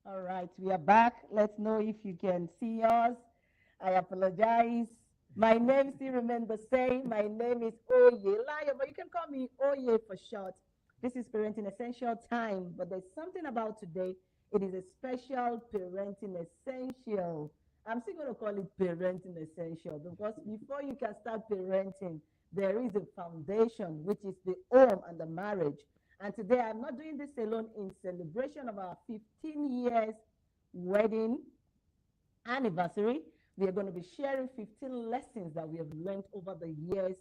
All right, we are back. Let's know if you can see us. I apologize. My name still remains the same. My name is Oye Layo, but you can call me Oye for short. This is Parenting Essential Time, but there's something about today. It is a special Parenting Essential. I'm still going to call it Parenting Essential because before you can start parenting, there is a foundation, which is the home and the marriage. And today I'm not doing this alone in celebration of our 15 years wedding anniversary. We are going to be sharing 15 lessons that we have learned over the years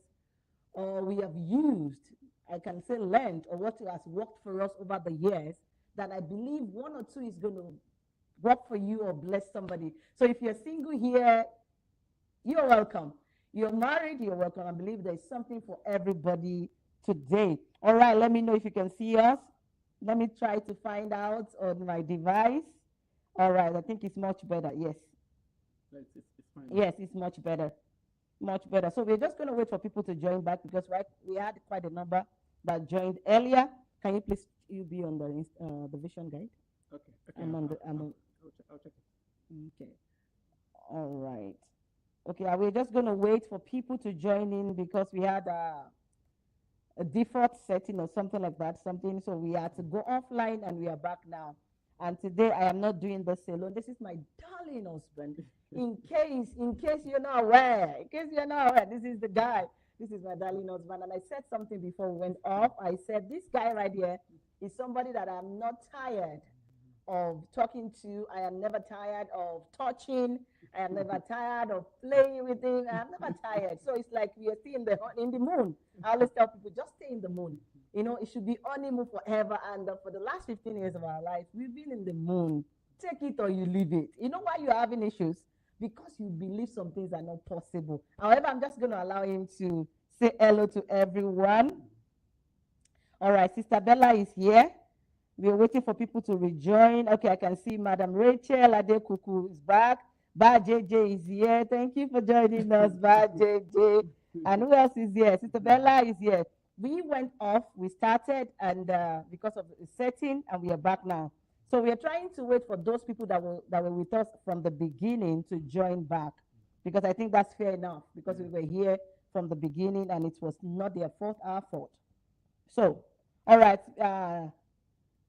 or we have used. I can say learned or what has worked for us over the years that I believe one or two is going to work for you or bless somebody. So if you're single here, you're welcome. You're married, you're welcome. I believe there's something for everybody today. All right, let me know if you can see us. Let me try to find out on my device. All right, I think it's much better. Yes. It's fine. Yes, it's much better. Much better. So we're just going to wait for people to join back because right, we had quite a number that joined earlier. Can you please you be on the vision guide? Okay. I'm on the I'm on, I'll check it. okay. All right. Okay, we're just going to wait for people to join in because we had a default setting or something like that, something. So we had to go offline and we are back now. And today I am not doing this alone. This is my darling husband. In case you're not aware, this is the guy. This is my darling husband. And I said something before we went off. I said, this guy right here is somebody that I'm not tired of talking to. I am never tired of touching. I am never tired of playing with him. I am never tired. So it's like we are still in the moon. I always tell people, just stay in the moon. You know, it should be honeymoon forever. And for the last 15 years of our life, we've been in the moon. Take it or you leave it. You know why you're having issues? Because you believe some things are not possible. However, I'm just going to allow him to say hello to everyone. All right, Sister Bella is here. We are waiting for people to rejoin. Okay, I can see Madam Rachel Adekuku is back. Ba JJ is here. Thank you for joining us, Ba JJ. And who else is here? Sister Bella is here. We went off, we started, and because of the setting, and we are back now. So we are trying to wait for those people that were with us from the beginning to join back, because I think that's fair enough, because we were here from the beginning, and it was not their fault, our fault. So, all right.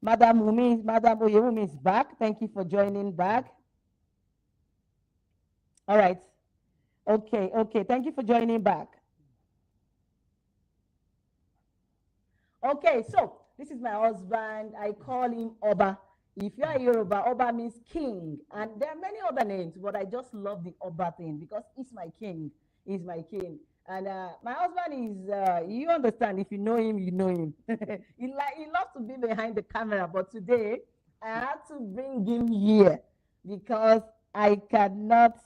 Madam Oyewumi is back. Thank you for joining back. All right. Okay. Thank you for joining back. Okay, so this is my husband. I call him Oba. If you are Yoruba, Oba means king. And there are many other names, but I just love the Oba thing because he's my king. He's my king. And my husband is, you understand, if you know him, you know him. he loves to be behind the camera, but today I had to bring him here because I cannot.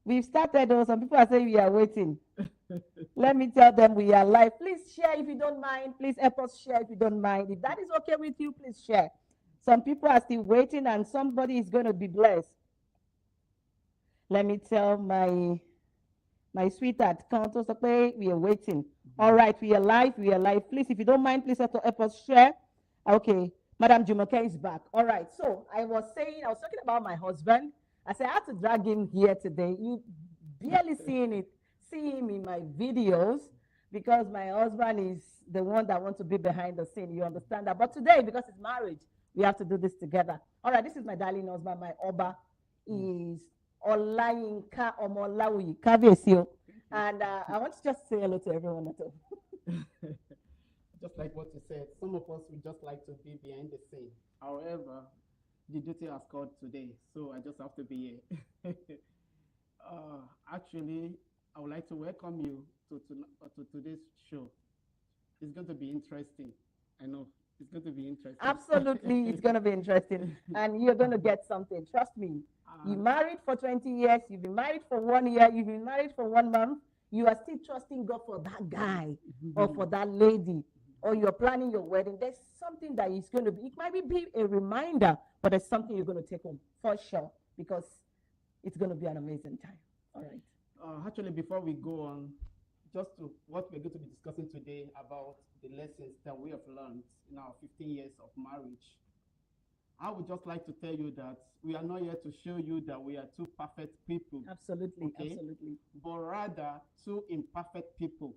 We've started, though. Some people are saying we are waiting. Let me tell them we are live. Please share if you don't mind. Please help us share if you don't mind. If that is okay with you, please share. Some people are still waiting and somebody is going to be blessed. Let me tell my sweetheart, Countess, okay, we are waiting. All right, we are live. We are live. Please, if you don't mind, please help us share. Okay, Madam Jumoke is back. All right, so I was talking about my husband. I said I had to drag him here today. You barely see him in my videos because my husband is the one that wants to be behind the scene. You understand that? But today, because it's marriage, we have to do this together. All right, this is my darling husband. My Oba is Olayinka Omolawi Kabesio. And I want to just say hello to everyone at home. Just like what you said, some of us would just like to be behind the scene. However, the duty has called today, so I just have to be here. Actually, I would like to welcome you to today's show. It's going to be interesting. I know it's going to be interesting. Absolutely, it's going to be interesting. And you're going to get something. Trust me. You married for 20 years. You've been married for 1 year. You've been married for 1 month. You are still trusting God for that guy or for that lady, or you're planning your wedding. There's something that is going to be, it might be a reminder, but there's something you're going to take home for sure because it's going to be an amazing time. All right. Actually, before we go on, just to what we're going to be discussing today about the lessons that we have learned in our 15 years of marriage. I would just like to tell you that we are not here to show you that we are two perfect people. Absolutely, okay? absolutely. But rather two imperfect people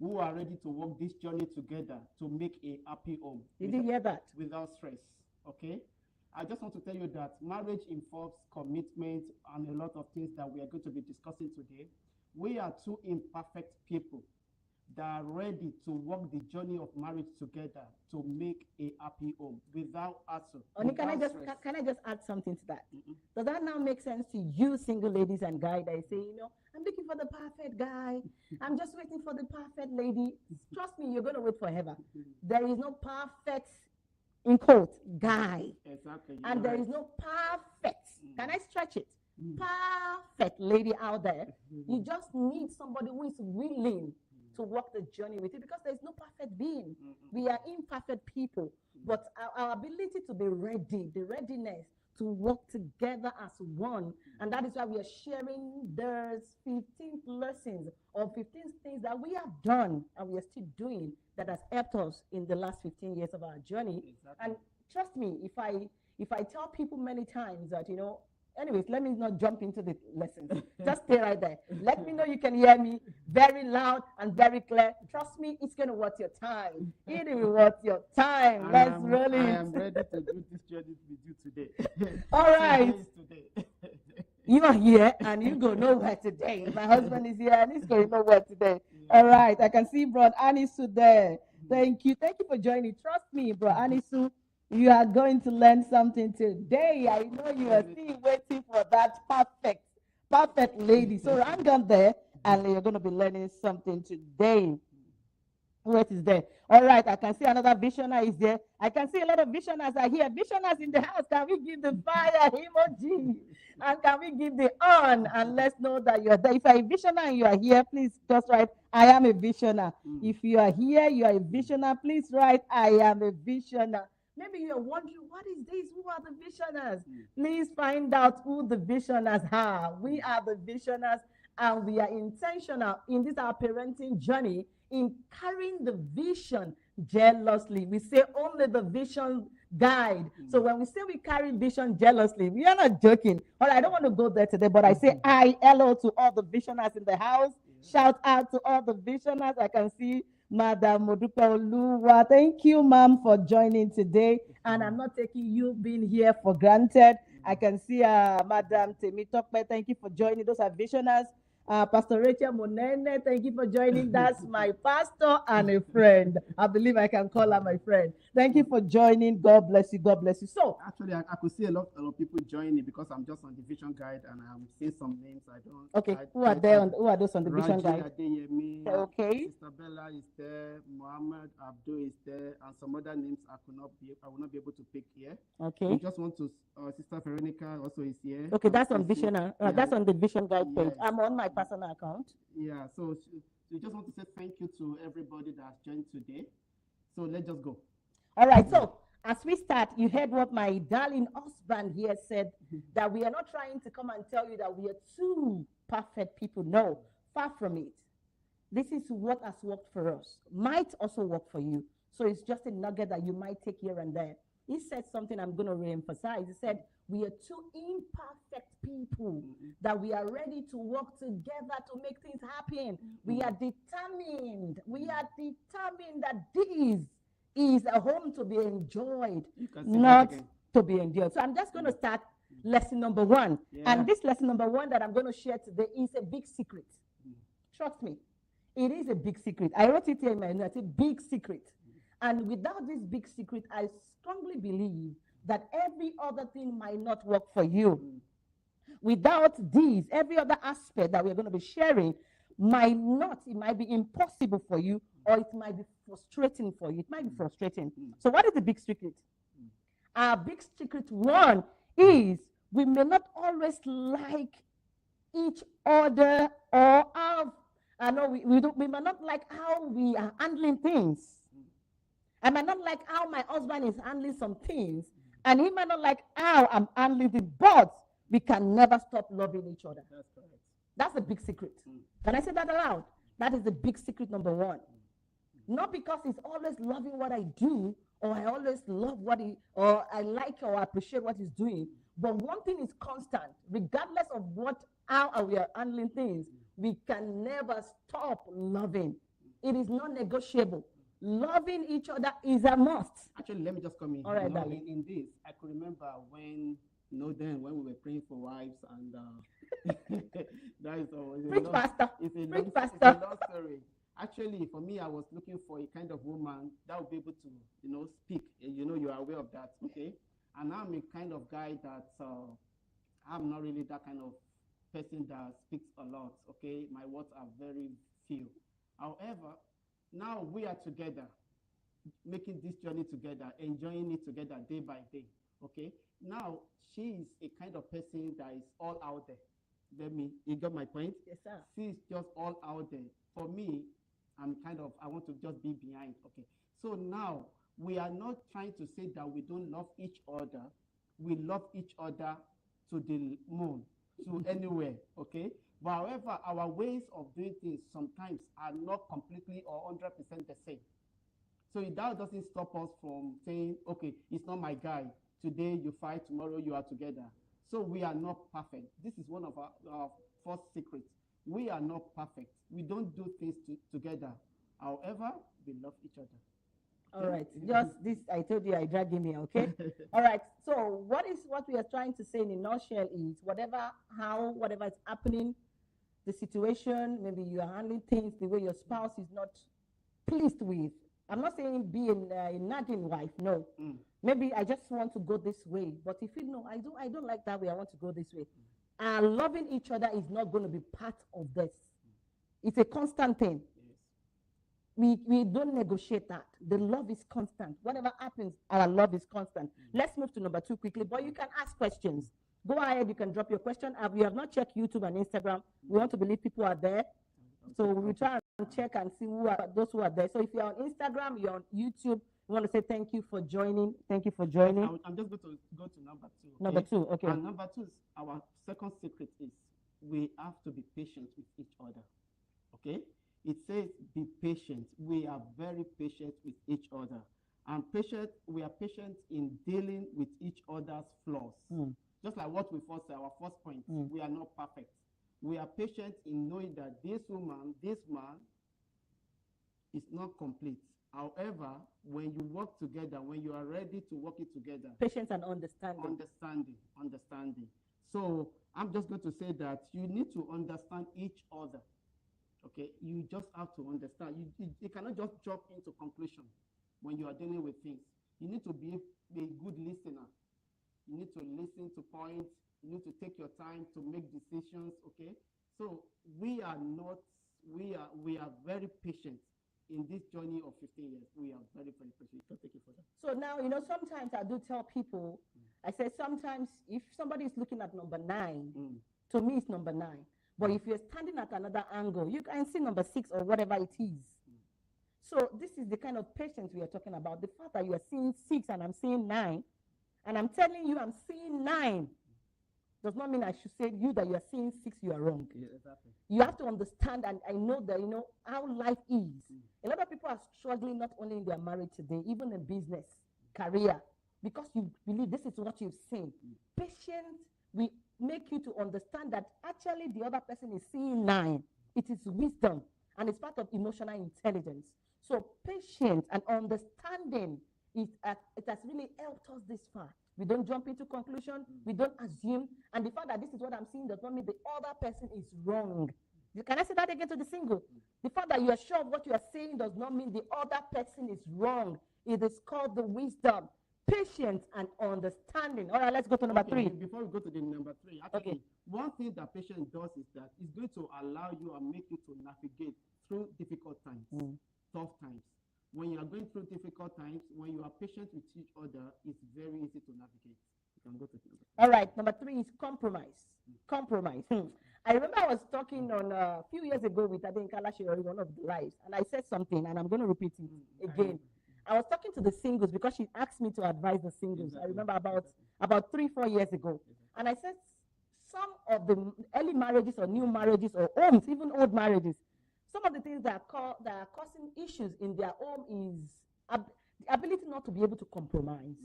who are ready to walk this journey together to make a happy home. Did you hear that? Without stress, okay? I just want to tell you that marriage involves commitment and a lot of things that we are going to be discussing today. We are two imperfect people that are ready to walk the journey of marriage together to make a happy home without hassle. Oni, can I just add something to that? Does that now make sense to you, single ladies and guys, that say, I'm looking for the perfect guy. I'm just waiting for the perfect lady. Trust me, you're going to wait forever. There is no perfect, in quote, guy. Exactly. And there is no perfect, can I stretch it? Perfect lady out there. You just need somebody who is willing to walk the journey with you, because there's no perfect being. We are imperfect people, but our ability to be ready, the readiness to work together as one, and that is why we are sharing there's 15 lessons or 15 things that we have done and we are still doing that has helped us in the last 15 years of our journey. Exactly. And trust me, if I tell people many times that, anyways, let me not jump into the lessons. Just stay right there. Let me know you can hear me very loud and very clear. Trust me, it's going to worth your time. It will worth your time. Let's roll it. I am ready to do this journey with you today. All right. Today. You are here and you go nowhere today. My husband is here and he's going nowhere today. Yeah. All right. I can see Bro Anisu there. Thank you. Thank you for joining. Trust me, Bro Anisu. You are going to learn something today. I know you are still waiting for that perfect lady. So hang on there, and you're going to be learning something today. What is there? All right, I can see another visionary is there. I can see a lot of visionaries are here. Visionaries in the house, can we give the fire emoji? And can we give the on? And let's know that you're there. If you're a visionary and you are here, please just write, I am a visionary. If you are here, you are a visionary, please write, I am a visionary. Maybe you're wondering, what is this? Who are the visionaries? Please find out who the visionaries are. We are the visionaries, and we are intentional in this our parenting journey in carrying the vision jealously. We say only the vision guide. So when we say we carry vision jealously, we are not joking. All right, I don't want to go there today, but I say hello to all the visionaries in the house. Shout out to all the visionaries. I can see Madam Modupe Oluwa. Thank you, ma'am, for joining today. And I'm not taking you being here for granted. I can see Madam Temitope. Thank you for joining. Those are visionaries. Pastor Rachel Monene, thank you for joining. That's my pastor and a friend. I believe I can call her my friend. Thank you for joining. God bless you. God bless you. So actually, I could see a lot of people joining because I'm just on the vision guide and I'm seeing some names I don't. Okay, who are there? Who are those on the vision guide? Adeyemi, okay. Sister Bella is there. Muhammad Abdul is there, and some other names I will not be able to pick here. Okay. We just want to. Sister Veronica also is here. Okay, that's on vision. That's on the vision guide page. Yes. I'm on my personal account. Yeah, so we just want to say thank you to everybody that has joined today. So let's just go. All right, so as we start, you heard what my darling husband here said, that we are not trying to come and tell you that we are two perfect people. No, far from it. This is what has worked for us. Might also work for you. So it's just a nugget that you might take here and there. He said something I'm going to re-emphasize. He said, we are two imperfect people that we are ready to work together to make things happen. We are determined. We are determined that this is a home to be enjoyed, not to be endured. So I'm just going to start lesson number 1. Yeah. And this lesson number 1 that I'm going to share today is a big secret. Trust me, it is a big secret. I wrote it here in my notes, it's a big secret. And without this big secret, I strongly believe that every other thing might not work for you. Without these, every other aspect that we're going to be sharing it might be impossible for you, or it might be frustrating for you. It might be frustrating. So what is the big secret? Our big secret 1 is we may not always like each other, or we may not like how we are handling things. I might not like how my husband is handling some things, and he might not like how I'm handling it, but we can never stop loving each other. That's correct. That's the big secret. Can I say that aloud? That is the big secret number 1. Not because he's always loving what I do, or I always love what he, or I like or appreciate what he's doing. But one thing is constant, regardless of how we are handling things, we can never stop loving. It is not negotiable. Loving each other is a must. Actually, let me just come in. All right, you know, darling. in this, I could remember when, then when we were praying for wives, and that is Preach, Pastor. it's a Preach, long, Pastor. it's a long story. Actually, for me, I was looking for a kind of woman that would be able to, speak. You are aware of that, okay? And I'm a kind of guy that I'm not really that kind of person that speaks a lot, okay? My words are very few. However, now we are together, making this journey together, enjoying it together day by day, okay? Now, she is a kind of person that is all out there. You got my point? Yes, sir. She's just all out there. For me, I want to just be behind, okay? So now, we are not trying to say that we don't love each other. We love each other to the moon, to anywhere, okay? But however, our ways of doing things sometimes are not completely or 100% the same. So that doesn't stop us from saying, okay, it's not my guy. Today you fight, tomorrow you are together. So we are not perfect. This is one of our first secrets. We are not perfect. We don't do things together. However, we love each other. All right. Just this, I told you I dragged him here, okay? All right. So what we are trying to say in a nutshell is whatever is happening, the situation, maybe you are handling things the way your spouse is not pleased with. I'm not saying be a nagging wife, no. Maybe I just want to go this way. But if you know, I don't like that way, I want to go this way. Loving each other is not going to be part of this. It's a constant thing. We don't negotiate that. The love is constant. Whatever happens, our love is constant. Let's move to number 2 quickly, but you can ask questions. Go ahead, you can drop your question. We have not checked YouTube and Instagram. We want to believe people are there. So we will try and check and see those who are there. So if you're on Instagram, you're on YouTube, we want to say thank you for joining. Thank you for joining. I'm just going to go to number 2. Okay? Number 2, okay. And number 2 is our second secret is we have to be patient with each other. Okay? It says be patient. We are very patient with each other. And we are patient in dealing with each other's flaws. Just like what we first said, our first point, we are not perfect. We are patient in knowing that this woman, this man is not complete. However, when you work together, when you are ready to work it together. Patience and understanding. Understanding. So I'm just going to say that you need to understand each other. Okay, you just have to understand. You cannot just jump into conclusion when you are dealing with things. You need to be a good listener. You need to listen to points. You need to take your time to make decisions. Okay, so we are very patient in this journey of 15 years. We are very, very patient. So take it further. So now, sometimes I do tell people, I say sometimes if somebody is looking at number 9, to me it's number 9. But if you're standing at another angle, you can see number 6 or whatever it is. So this is the kind of patience we are talking about. The fact that you are seeing 6 and I'm seeing 9, and I'm telling you I'm seeing 9, does not mean I should say you that you are seeing 6, you are wrong. Yeah, exactly. You have to understand, and I know that, how life is. A lot of people are struggling not only in their marriage today, even in business, career, because you believe this is what you've seen. Patience, we make you to understand that actually the other person is seeing 9. It is wisdom, and it's part of emotional intelligence. So patience and understanding, it has really helped us this far. We don't jump into conclusion. We don't assume. And the fact that this is what I'm seeing does not mean the other person is wrong. Can I say that again to the single? The fact that you are sure of what you are saying does not mean the other person is wrong. It is called the wisdom, patience, and understanding. All right, let's go to number 3. Before we go to the number 3, actually, one thing that patience does is that it's going to allow you and make you to navigate through difficult times, tough times. When you are going through difficult times, when you are patient with each other, it's very easy to navigate. You can go to number 3. All right, number 3 is compromise. Compromise. I remember I was talking on a few years ago with Adenka Lashirori, one of the lives, and I said something, and I'm going to repeat it again. I was talking to the singles because she asked me to advise the singles. I remember about 3-4 years ago. And I said some of the early marriages or new marriages or homes, even old marriages, some of the things that are causing issues in their home is the ability not to be able to compromise.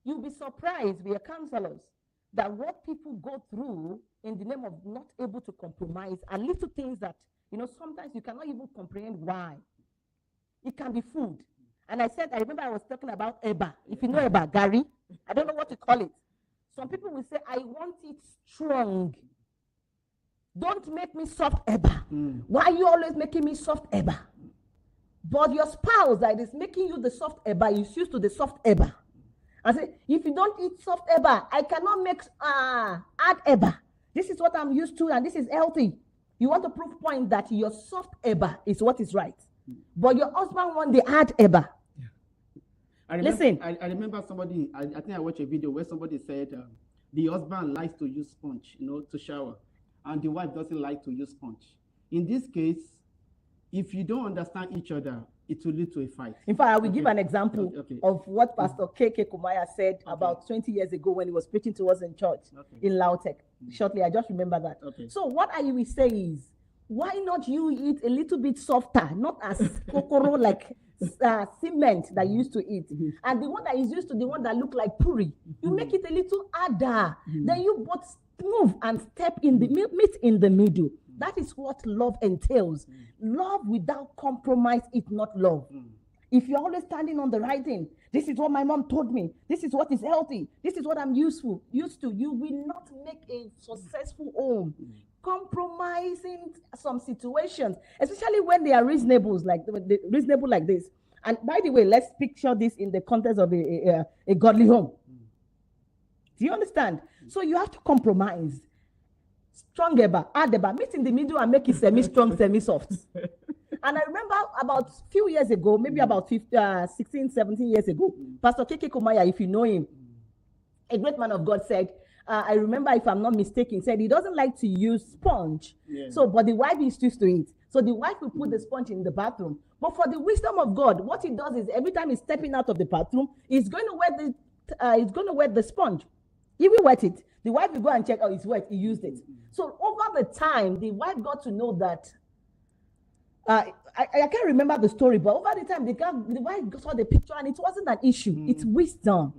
You'll be surprised, we are counselors, that what people go through in the name of not able to compromise are little things that, sometimes you cannot even comprehend why. It can be food. And I remember I was talking about Eba. If you know Eba, Gary, I don't know what to call it. Some people will say, I want it strong. Don't make me soft Eba. Why are you always making me soft Eba? But your spouse that is making you the soft Eba is used to the soft Eba. I say, if you don't eat soft Eba, I cannot make add Eba. This is what I'm used to, and this is healthy. You want to prove point that your soft Eba is what is right. But your husband wants the hard Eba. Listen. I remember somebody, I think I watched a video where somebody said the husband likes to use sponge, to shower, and the wife doesn't like to use sponge. In this case, if you don't understand each other, it will lead to a fight. In fact, I will give an example of what Pastor K.K. Kumaya said about 20 years ago when he was preaching to us in church in Lautech. Shortly, I just remember that. So what I will say is, why not you eat a little bit softer, not as kokoro like cement that you used to eat, and the one that is used to the one that look like puri, you make it a little harder. Then you both move and step in the meet in the middle. That is what love entails. Love without compromise is not love. If you're always standing on the right thing, this is what my mom told me, this is what is healthy, this is what I'm used to, you will not make a successful home. Compromising some situations, especially when they are reasonable like this. And by the way, let's picture this in the context of a godly home. Do you understand? So you have to compromise. Strong Eba, hard Eba, meet in the middle and make it semi-strong, semi-soft. And I remember about a few years ago, maybe about 16, 17 years ago, Pastor K.K. Kumaya, if you know him, a great man of God, said, I remember, if I'm not mistaken, said he doesn't like to use sponge. So, but the wife is used to it. So the wife will put the sponge in the bathroom. But for the wisdom of God, what he does is every time he's stepping out of the bathroom, he's going to wet the sponge. He will wet it. The wife will go and check, oh, it's wet. He used it. So over the time, the wife got to know that. I can't remember the story, but over the time, the wife saw the picture and it wasn't an issue. It's wisdom.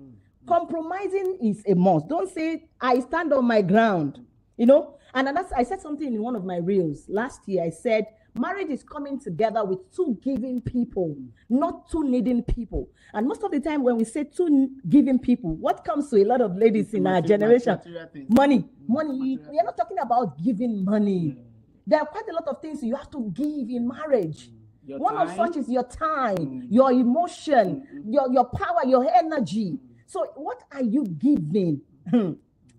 Compromising is a must. Don't say, I stand on my ground. And I said something in one of my reels last year. I said, marriage is coming together with two giving people, not two needing people. And most of the time when we say two giving people, what comes to a lot of ladies in our generation? Money. We are not talking about giving money. There are quite a lot of things you have to give in marriage. One of such is your time, your emotion, your power, your energy. So what are you giving?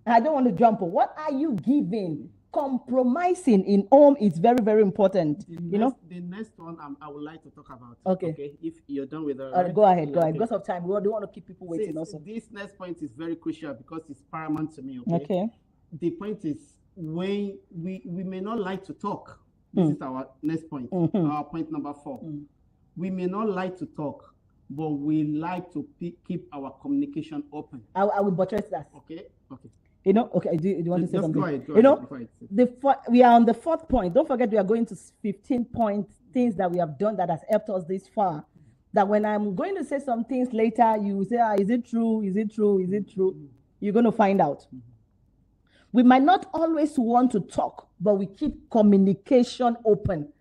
I don't want to jump on. What are you giving? Compromising in home is very, very important. The next one I would like to talk about. Okay. If you're done with that. Go ahead. Because of time, we don't want to keep people waiting also. This next point is very crucial because it's paramount to me. Okay. The point is, when we may not like to talk. This is our next point. Our point number 4. We may not like to talk, but we like to keep our communication open. I will buttress that. Okay. Okay. Do you want to say something? Go ahead. We are on the 4th point. Don't forget, we are going to 15 point things that we have done that has helped us this far. That when I'm going to say some things later, you will say, is it true? Is it true? Is it true? You're going to find out. We might not always want to talk, but we keep communication open.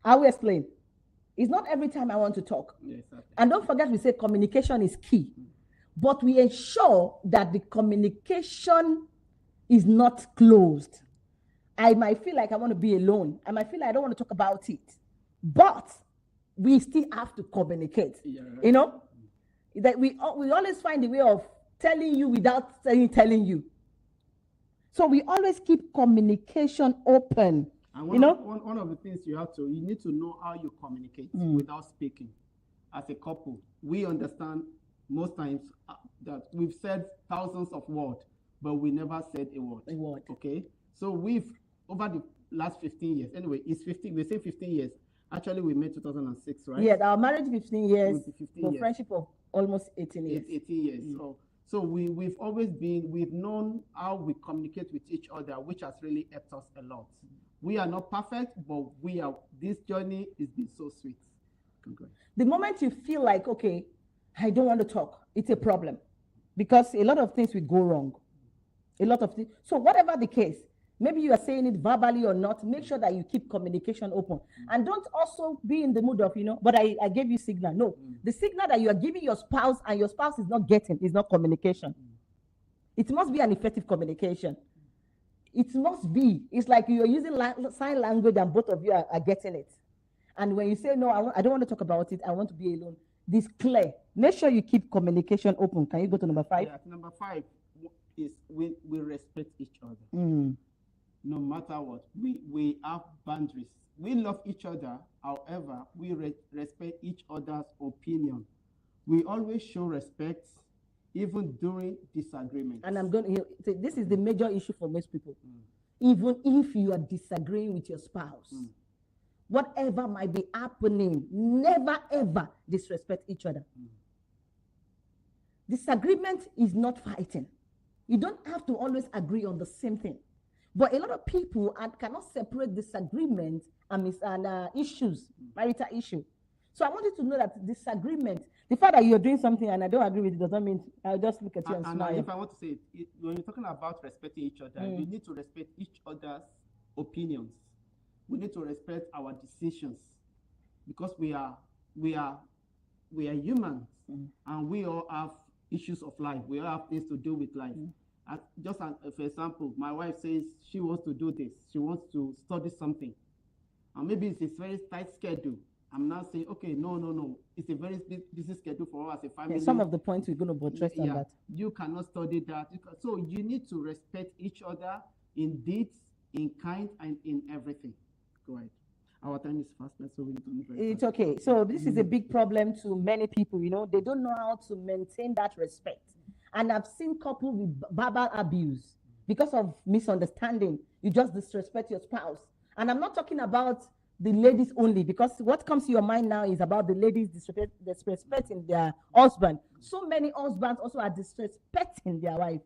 I will explain. It's not every time I want to talk. And don't forget, we say communication is key. But we ensure that the communication is not closed. I might feel like I want to be alone. I might feel like I don't want to talk about it. But we still have to communicate. That we always find a way of telling you without telling you. So we always keep communication open. And one of the things you need to know how you communicate without speaking. As a couple, we understand most times that we've said thousands of words, but we never said a word. Okay? So over the last 15 years, anyway, we say 15 years. Actually, we met 2006, right? Yeah, our marriage 15 years, friendship of almost 18 years. 18 years. So we've known how we communicate with each other, which has really helped us a lot. We are not perfect, but this journey has been so sweet. The moment you feel like, okay, I don't want to talk. It's a problem because a lot of things will go wrong. A lot of things. So whatever the case, maybe you are saying it verbally or not, make sure that you keep communication open. And don't also be in the mood of, but I gave you signal. No, the signal that you are giving your spouse and your spouse is not getting is not communication. It must be an effective communication. It must be. It's like you're using sign language and both of you are getting it. And when you say, no, I don't want to talk about it, I want to be alone, this clear. Make sure you keep communication open. Can you go to number 5? Yeah, number 5 is we respect each other. No matter what. We have boundaries. We love each other. However, we respect each other's opinion. We always show respect even during disagreement. And I'm going to say this is the major issue for most people. Even if you are disagreeing with your spouse, whatever might be happening, never ever disrespect each other. Disagreement is not fighting. You don't have to always agree on the same thing. But a lot of people cannot separate disagreement and issues, marital issue. So I want you to know that disagreement, the fact that you're doing something and I don't agree with it doesn't mean I'll just look at you and smile. And if I want to say it, when you're talking about respecting each other, you need to respect each other's opinions. We need to respect our decisions because we are humans and we all have issues of life. We all have things to do with life. For example, my wife says she wants to do this. She wants to study something. And maybe it's a very tight schedule. I'm not saying, okay, no. It's a very busy schedule for us as a family. Yeah, some of the points we're going to buttress on that. You cannot study that. So you need to respect each other in deeds, in kind, and in everything. Go ahead. Our time is fast, so we need to move very fast. Okay. So this is a big problem to many people. They don't know how to maintain that respect. And I've seen couples with verbal abuse because of misunderstanding. You just disrespect your spouse. And I'm not talking about the ladies only, because what comes to your mind now is about the ladies disrespecting their husband. So many husbands also are disrespecting their wife.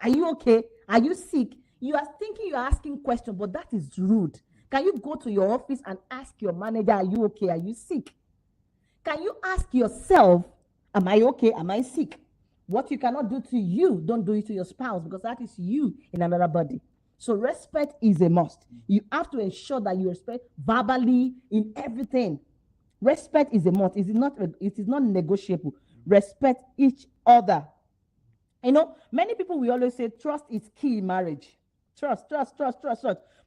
Are you okay? Are you sick? You are thinking you are asking questions, but that is rude. Can you go to your office and ask your manager, are you okay? Are you sick? Can you ask yourself, am I okay? Am I sick? What you cannot do to you, don't do it to your spouse, because that is you in another body. So respect is a must. You have to ensure that you respect verbally in everything. Respect is a must. It is not negotiable. Respect each other. Many people will always say trust is key in marriage. Trust.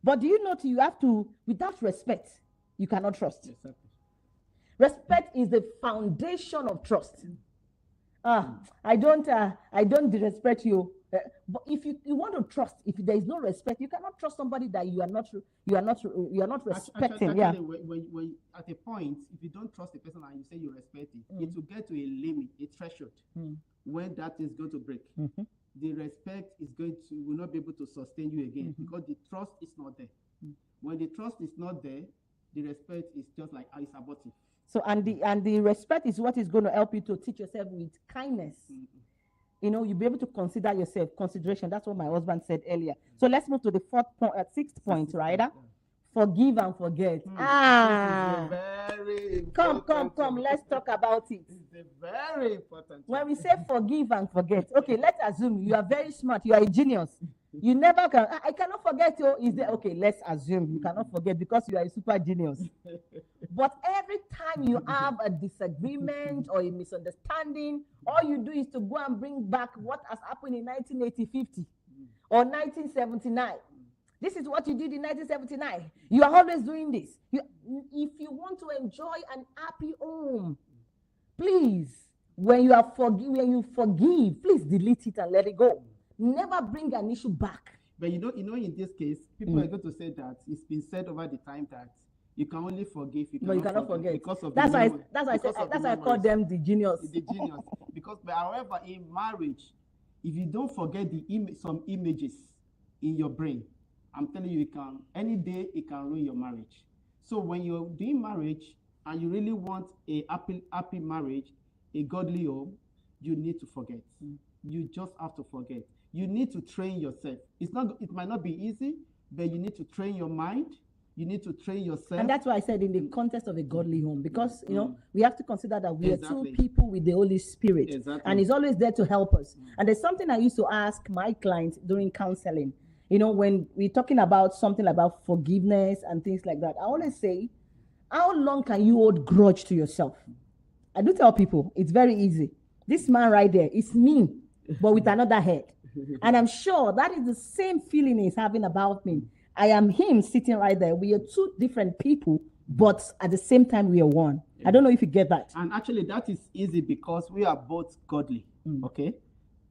But do you know you have to, without respect, you cannot trust. Exactly. Respect is the foundation of trust. I don't disrespect you. But if you want to trust, if there is no respect, you cannot trust somebody that you are not respecting. Actually, when at a point, if you don't trust a person and you say you respect it, it will get to a limit, a threshold, when that is going to break. The respect will not be able to sustain you again because the trust is not there. When the trust is not there, the respect is just like it's abortive. So and the respect is what is going to help you to teach yourself with kindness. You'll be able to consider yourself, consideration. That's what my husband said earlier. So let's move to the sixth point, right? Forgive and forget. Come, let's talk about it. It's a very important. When we say forgive and forget, okay, let's assume you are very smart, you are a genius. You never can. I cannot forget you. Okay, let's assume you cannot forget because you are a super genius. But every time you have a disagreement or a misunderstanding, all you do is to go and bring back what has happened in 1980-50 or 1979. This is what you did in 1979. You are always doing this. If you want to enjoy an happy home, please, when you forgive, please delete it and let it go. Never bring an issue back. But in this case, people are going to say that it's been said over the time that you can only forgive. You cannot forget. Because of that's why I call them the genius. The genius. However, in marriage, if you don't forget some images in your brain, I'm telling you, any day it can ruin your marriage. So when you're doing marriage and you really want a happy marriage, a godly home, you need to forget. You just have to forget. You need to train yourself. It might not be easy, but you need to train your mind. You need to train yourself. And that's why I said in the context of a godly home, because you know we have to consider that we are Exactly. two people with the Holy Spirit, Exactly. and He's always there to help us. And there's something I used to ask my clients during counseling. You know, when we're talking about something about forgiveness and things like that, I always say, how long can you hold grudge to yourself? I do tell people it's very easy. This man right there is me, but with another head. And I'm sure that is the same feeling he's having about me. I am him sitting right there. We are two different people, but at the same time, we are one. I don't know if you get that. And actually, that is easy because we are both godly. Okay?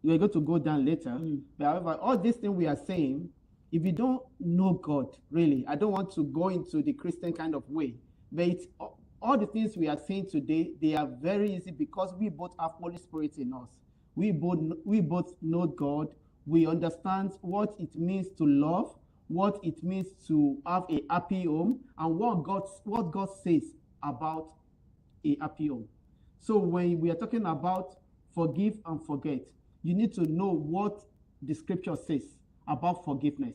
We're going to go down later. But however, all these things we are saying, if you don't know God, really, I don't want to go into the Christian kind of way, but it's, all the things we are saying today, they are very easy because we both have Holy Spirit in us. We both know God. We understand what it means to love, what it means to have a happy home, and what God says about a happy home. So when we are talking about forgive and forget, you need to know what the scripture says about forgiveness.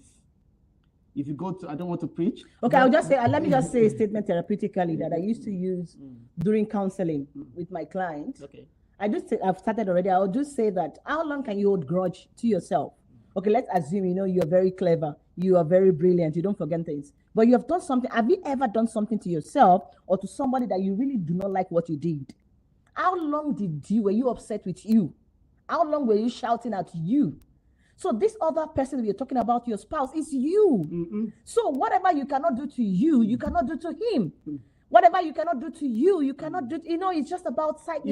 If you go to, I don't want to preach. Okay, I'll just say, let me just say a statement therapeutically that I used to use during counseling with my clients. Okay. I've started already. I'll just say that how long can you hold grudge to yourself? Okay, let's assume, you know, you're very clever. You are very brilliant. You don't forget things. But you have done something. Have you ever done something to yourself or to somebody that you really do not like what you did? How long were you upset with you? How long were you shouting at you? So this other person you're talking about, your spouse, is you. So whatever you cannot do to you, you cannot do to him. Whatever you cannot do to you, you cannot do. You know, it's just about sight.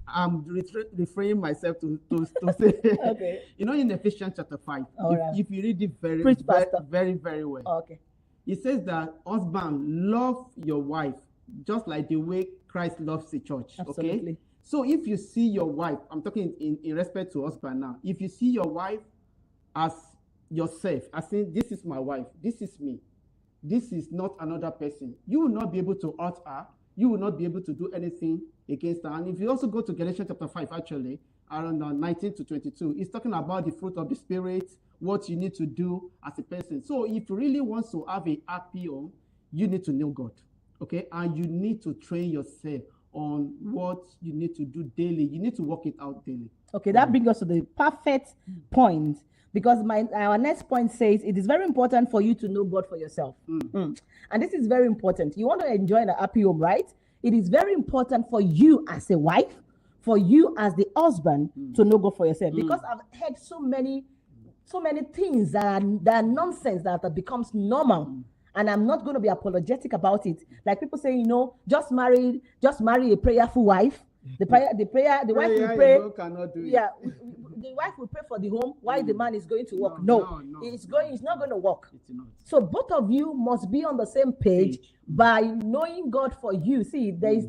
I'm refraining myself to say. Okay. You know, in Ephesians chapter 5, if you read it very, very well, Okay. it says that husband, love your wife just like the way Christ loves the church. Absolutely. Okay. So if you see your wife, I'm talking in respect to husband now. If you see your wife as yourself, as saying, this is my wife, this is me. This is not another person. You will not be able to hurt her. You will not be able to do anything against her. And if you also go to Galatians chapter 5, actually, around 19 to 22, it's talking about the fruit of the Spirit, what you need to do as a person. So if you really want to have a happy home, you need to know God, okay? And you need to train yourself on what you need to do daily. You need to work it out daily. Okay, that brings us to the perfect point. Because our next point says it is very important for you to know God for yourself. And this is very important. You want to enjoy a happy home, right? It is very important for you as a wife, for you as the husband to know God for yourself. Because I've heard so many things that are nonsense that becomes normal. And I'm not going to be apologetic about it. Like people say, you know, just marry a prayerful wife. The wife will pray. The wife will pray for the home while the man is going to work. No. It's not going to work. So both of you must be on the same page by knowing God for you. See, there is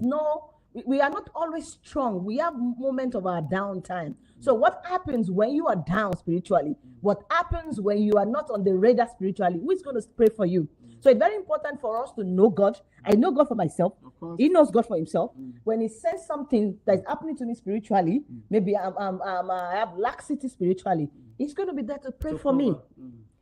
we are not always strong. We have moments of our downtime. So what happens when you are down spiritually? What happens when you are not on the radar spiritually? Who is going to pray for you? So it's very important for us to know God. I know God for myself. He knows God for himself. When he says something that is happening to me spiritually, maybe I have laxity spiritually, he's going to be there to pray for me.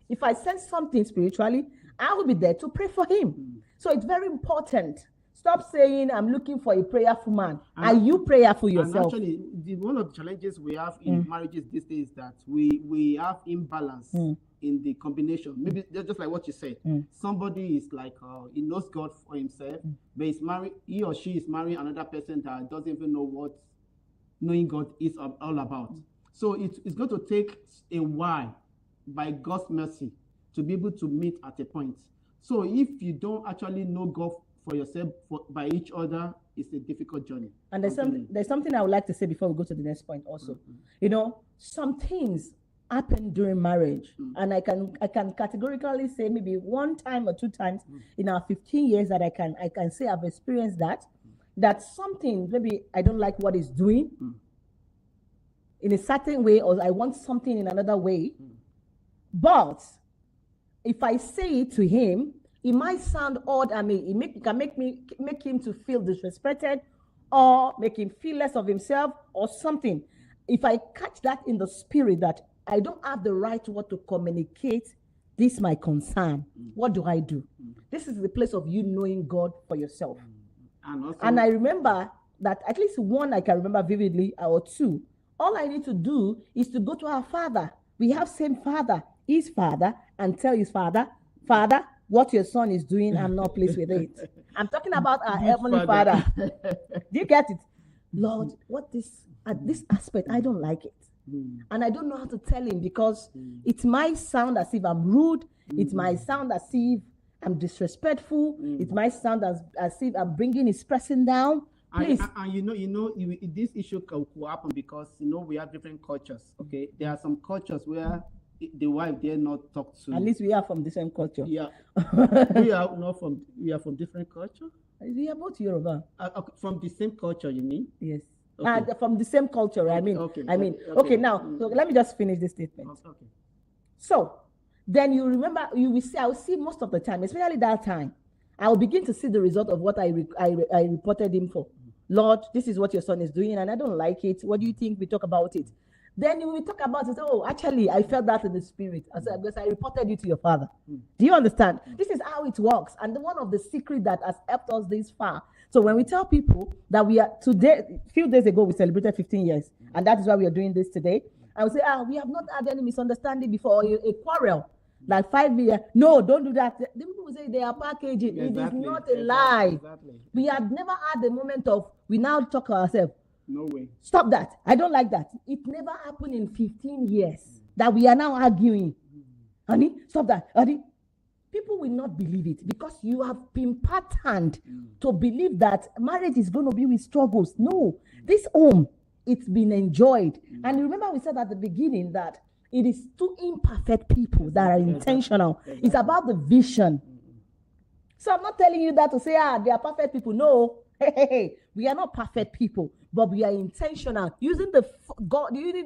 If I sense something spiritually, I will be there to pray for him. So it's very important. Stop saying, I'm looking for a prayerful man. Are you prayerful yourself? And actually, one of the challenges we have in marriages these days is that we have imbalance in the combination. Maybe just like what you said. Somebody is like, he knows God for himself, but he or she is marrying another person that doesn't even know what knowing God is all about. So it's going to take a while, by God's mercy, to be able to meet at a point. So if you don't actually know God for yourself, by each other, it's a difficult journey. And there's something I would like to say before we go to the next point also. You know, some things happen during marriage, and I can categorically say maybe one time or two times in our 15 years that I can say I've experienced that something, maybe I don't like what he's doing in a certain way, or I want something in another way. But if I say it to him, it might sound odd. I mean, it can make him to feel disrespected, or make him feel less of himself, or something. If I catch that in the spirit that I don't have the right to communicate This is my concern. What do I do? This is the place of you knowing God for yourself. And also, And I remember that at least one I can remember vividly, or two. All I need to do is to go to our Father. We have same Father, his Father, and tell his Father, Father, what your son is doing, I'm not pleased with it. I'm talking about our Good Heavenly Father. Do you get it? Lord, what this aspect, I don't like it. And I don't know how to tell him, because it might sound as if I'm rude. It might sound as if I'm disrespectful. It might sound as if I'm bringing his person down. Please. And this issue could happen because we have different cultures. Okay, there are some cultures where the wife dare not talk to. At least we are from the same culture. Yeah, we are from different culture. We are both Yoruba. From the same culture, you mean? Yes. Okay. From the same culture. Okay. Now, so let me just finish this statement. Okay. So then you remember, you will see, I will see most of the time, especially that time, I will begin to see the result of what I reported him for. Lord, this is what your son is doing, and I don't like it. What do you think? We talk about it. Then we talk about it. Oh, actually, I felt that in the spirit. I said, because I reported you to your father. Do you understand? This is how it works. And one of the secrets that has helped us this far. So when we tell people that we are today, a few days ago, we celebrated 15 years. And that is why we are doing this today. I will say, we have not had any misunderstanding before, or a quarrel. Like 5 years. No, don't do that. The people will say they are packaging. Exactly. It is not a lie. Exactly. We had never had the moment of, we now talk to ourselves. No way. Stop that. I don't like that. It never happened in 15 years that we are now arguing. Honey, stop that. Honey, people will not believe it because you have been patterned to believe that marriage is going to be with struggles. No, this home, it's been enjoyed. And remember we said at the beginning that it is two imperfect people that are intentional. It's about the vision. So I'm not telling you that to say, they are perfect people. No. Hey, we are not perfect people, but we are intentional, using the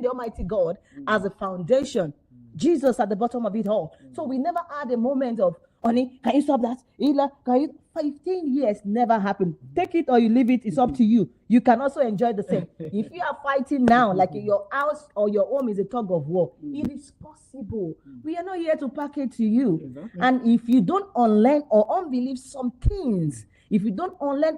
Almighty God as a foundation. Jesus at the bottom of it all. So we never had a moment of, honey, can you stop that? 15 years never happened. Take it or you leave it. It's up to you. You can also enjoy the same. If you are fighting now, like your house or your home is a tug of war, it is possible. We are not here to package to you. Exactly. And if you don't unlearn or unbelieve some things, if you don't unlearn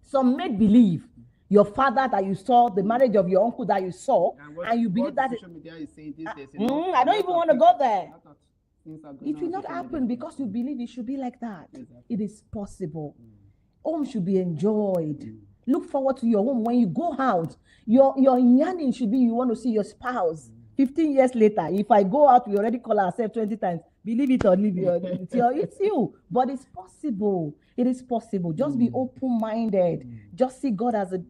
some make believe, your father that you saw, the marriage of your uncle that you saw, and you believe that social media is saying these days. I don't even want to go there. It will not social happen media. because you believe it should be like that. Exactly. It is possible. Home should be enjoyed. Look forward to your home. When you go out, your yearning should be you want to see your spouse. 15 years later, if I go out, we already call ourselves 20 times. Believe it or leave it, it's you. But it's possible. It is possible. Just be open-minded. Just see God as is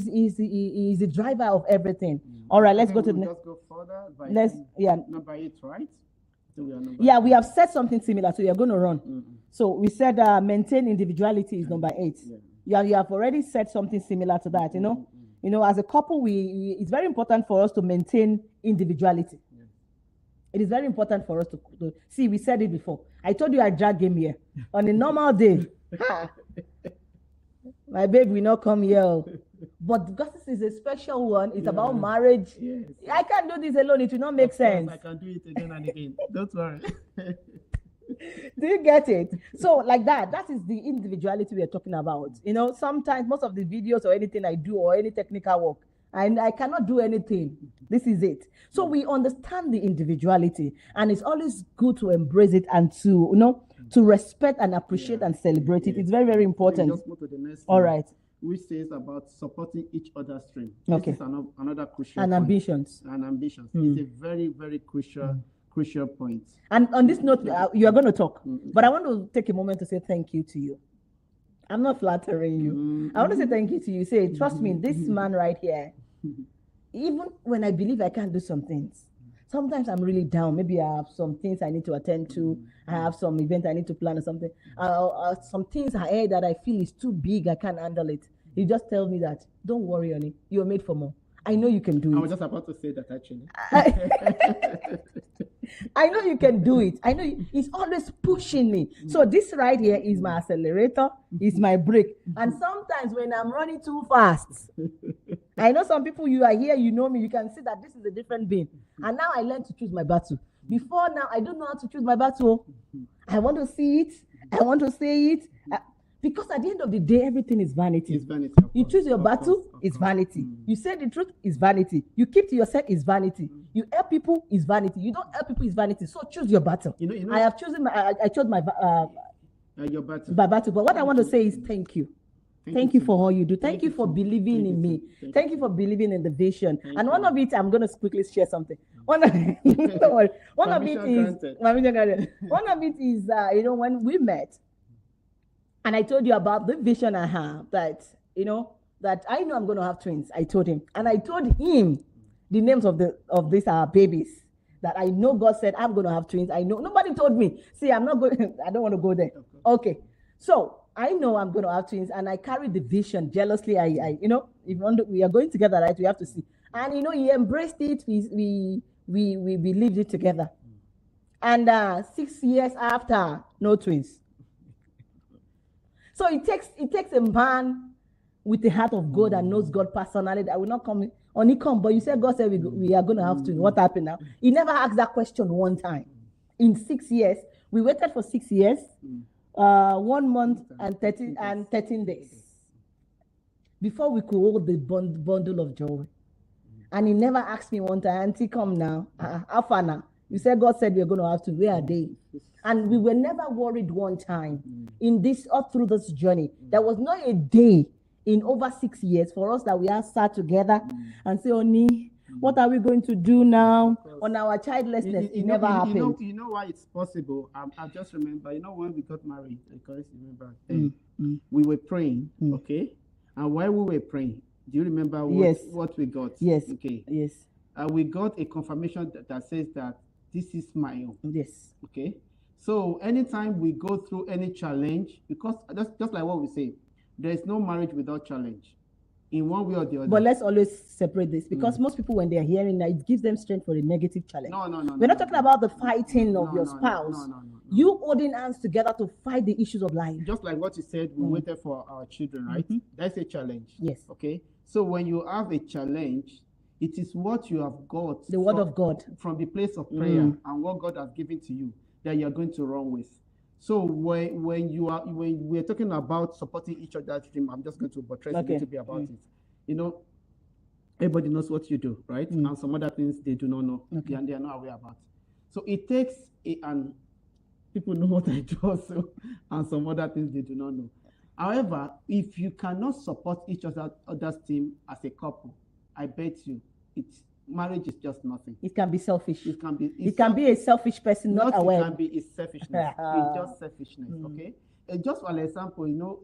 the driver of everything. All right, let's go to the next. Just go further. Number 8, right? So we are number Yeah, we have said something similar, so you're going to run. So we said maintain individuality is number 8. Yeah, you have already said something similar to that. You know, as a couple, it's very important for us to maintain individuality. It is very important for us to see. We said it before. I told you I drag him here on a normal day. My babe will not come here, but because this is a special one, it's about marriage. Yes. I can't do this alone. It will not make sense. I can do it again and again. Don't worry. Do you get it? So like that is the individuality we are talking about. Sometimes most of the videos or anything I do or any technical work, and I cannot do anything. This is it. So we understand the individuality, and it's always good to embrace it and to respect and appreciate and celebrate it. It's very, very important. Just move to the next All one, right. which says about supporting each other's dream. Okay. This is another crucial And point. ambitions. And ambitions. It's a very, very crucial point. And on this note, you are going to talk, but I want to take a moment to say thank you to you. I'm not flattering you. I want to say thank you to you. Say, trust me, this man right here, even when I believe I can't do some things, sometimes I'm really down. Maybe I have some things I need to attend to. I have some event I need to plan or something. Some things ahead that I feel is too big. I can't handle it. You just tell me that, don't worry, honey. You're made for more. I know you can do it. I was just about to say that actually. I know you can do it. I know he's always pushing me. So this right here is my accelerator, is my brake. And sometimes when I'm running too fast, I know some people, you are here, you know me, you can see that this is a different being. And now I learn to choose my battle. Before now, I don't know how to choose my battle. I want to see it. I want to say it. Because at the end of the day, everything is vanity. It's vanity. You choose your battle, it's vanity. You say the truth, it's vanity. You keep to yourself, it's vanity. You help people, it's vanity. You don't help people, it's vanity. So choose your battle. You know, I have chosen I chose my your battle. my battle. But what I want to say is thank you. Thank you for all you do. Thank you for believing in me. Thank you for believing in the vision. And one of it, I'm going to quickly share something. One of it is, you know, when we met, and I told you about the vision I have that, you know, that I know I'm going to have twins. I told him, and I told him the names of these babies that I know God said I'm going to have twins. I know nobody told me. See, I'm not going. I don't want to go there. Okay, so I know I'm going to have twins, and I carry the vision jealously. I you know, if we are going together, right? We have to see, and you know, he embraced it. We lived it together, and 6 years after, no twins. So it takes a man with the heart of God and knows God personally that will not come only come. But you said God said we are going to have twins. What happened now? He never asked that question one time. In 6 years, we waited for 6 years. 1 month and 13 days before we could hold the bundle of joy. And he never asked me one time, Auntie, come now. How far now? You said God said we're going to have to. Where are they? And we were never worried one time in this or through this journey. There was not a day in over 6 years for us that we have sat together and say, Oni, what are we going to do now on our childlessness? It never happened. You know why it's possible? I just remember, you know, when we got married, because remember, we were praying, okay? And while we were praying, do you remember what we got? Yes. Okay. Yes. We got a confirmation that says that this is my own. Yes. Okay. So anytime we go through any challenge, because just like what we say, there is no marriage without challenge, in one way or the other. But let's always separate this, because most people, when they're hearing that, it gives them strength for a negative challenge. No. We're not talking about the fighting of your spouse. No. You holding hands together to fight the issues of life. Just like what you said, we waited for our children, right? That's a challenge. Yes. Okay. So when you have a challenge, it is what you have got, the word of God, from the place of prayer and what God has given to you, that you are going to run with. So when we're talking about supporting each other's dream, I'm just going to buttress a little bit about it. You know, everybody knows what you do, right? And some other things they do not know, and they are not aware about. So it takes and people know what I do also, and some other things they do not know. However, if you cannot support each other's team as a couple, I bet you marriage is just nothing. It can be selfish. It can be a selfish person not aware. It can be it's selfishness. It's just selfishness. Okay. Just for example, you know,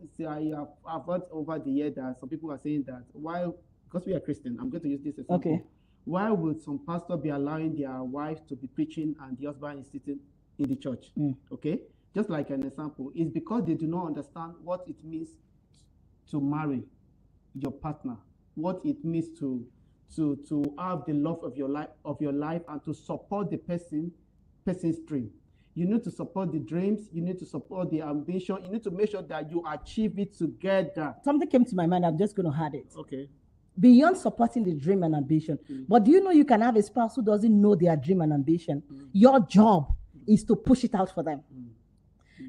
I've heard over the year that some people are saying that because we are Christian, I'm going to use this example. Okay. Why would some pastor be allowing their wife to be preaching and the husband is sitting in the church? Okay. Just like an example, it's because they do not understand what it means to marry your partner, what it means to have the love of your life and to support the person's dream. You need to support the dreams, you need to support the ambition, you need to make sure that you achieve it together. Something came to my mind, I'm just going to add it. Okay. Beyond supporting the dream and ambition. But do you know you can have a spouse who doesn't know their dream and ambition? Your job is to push it out for them.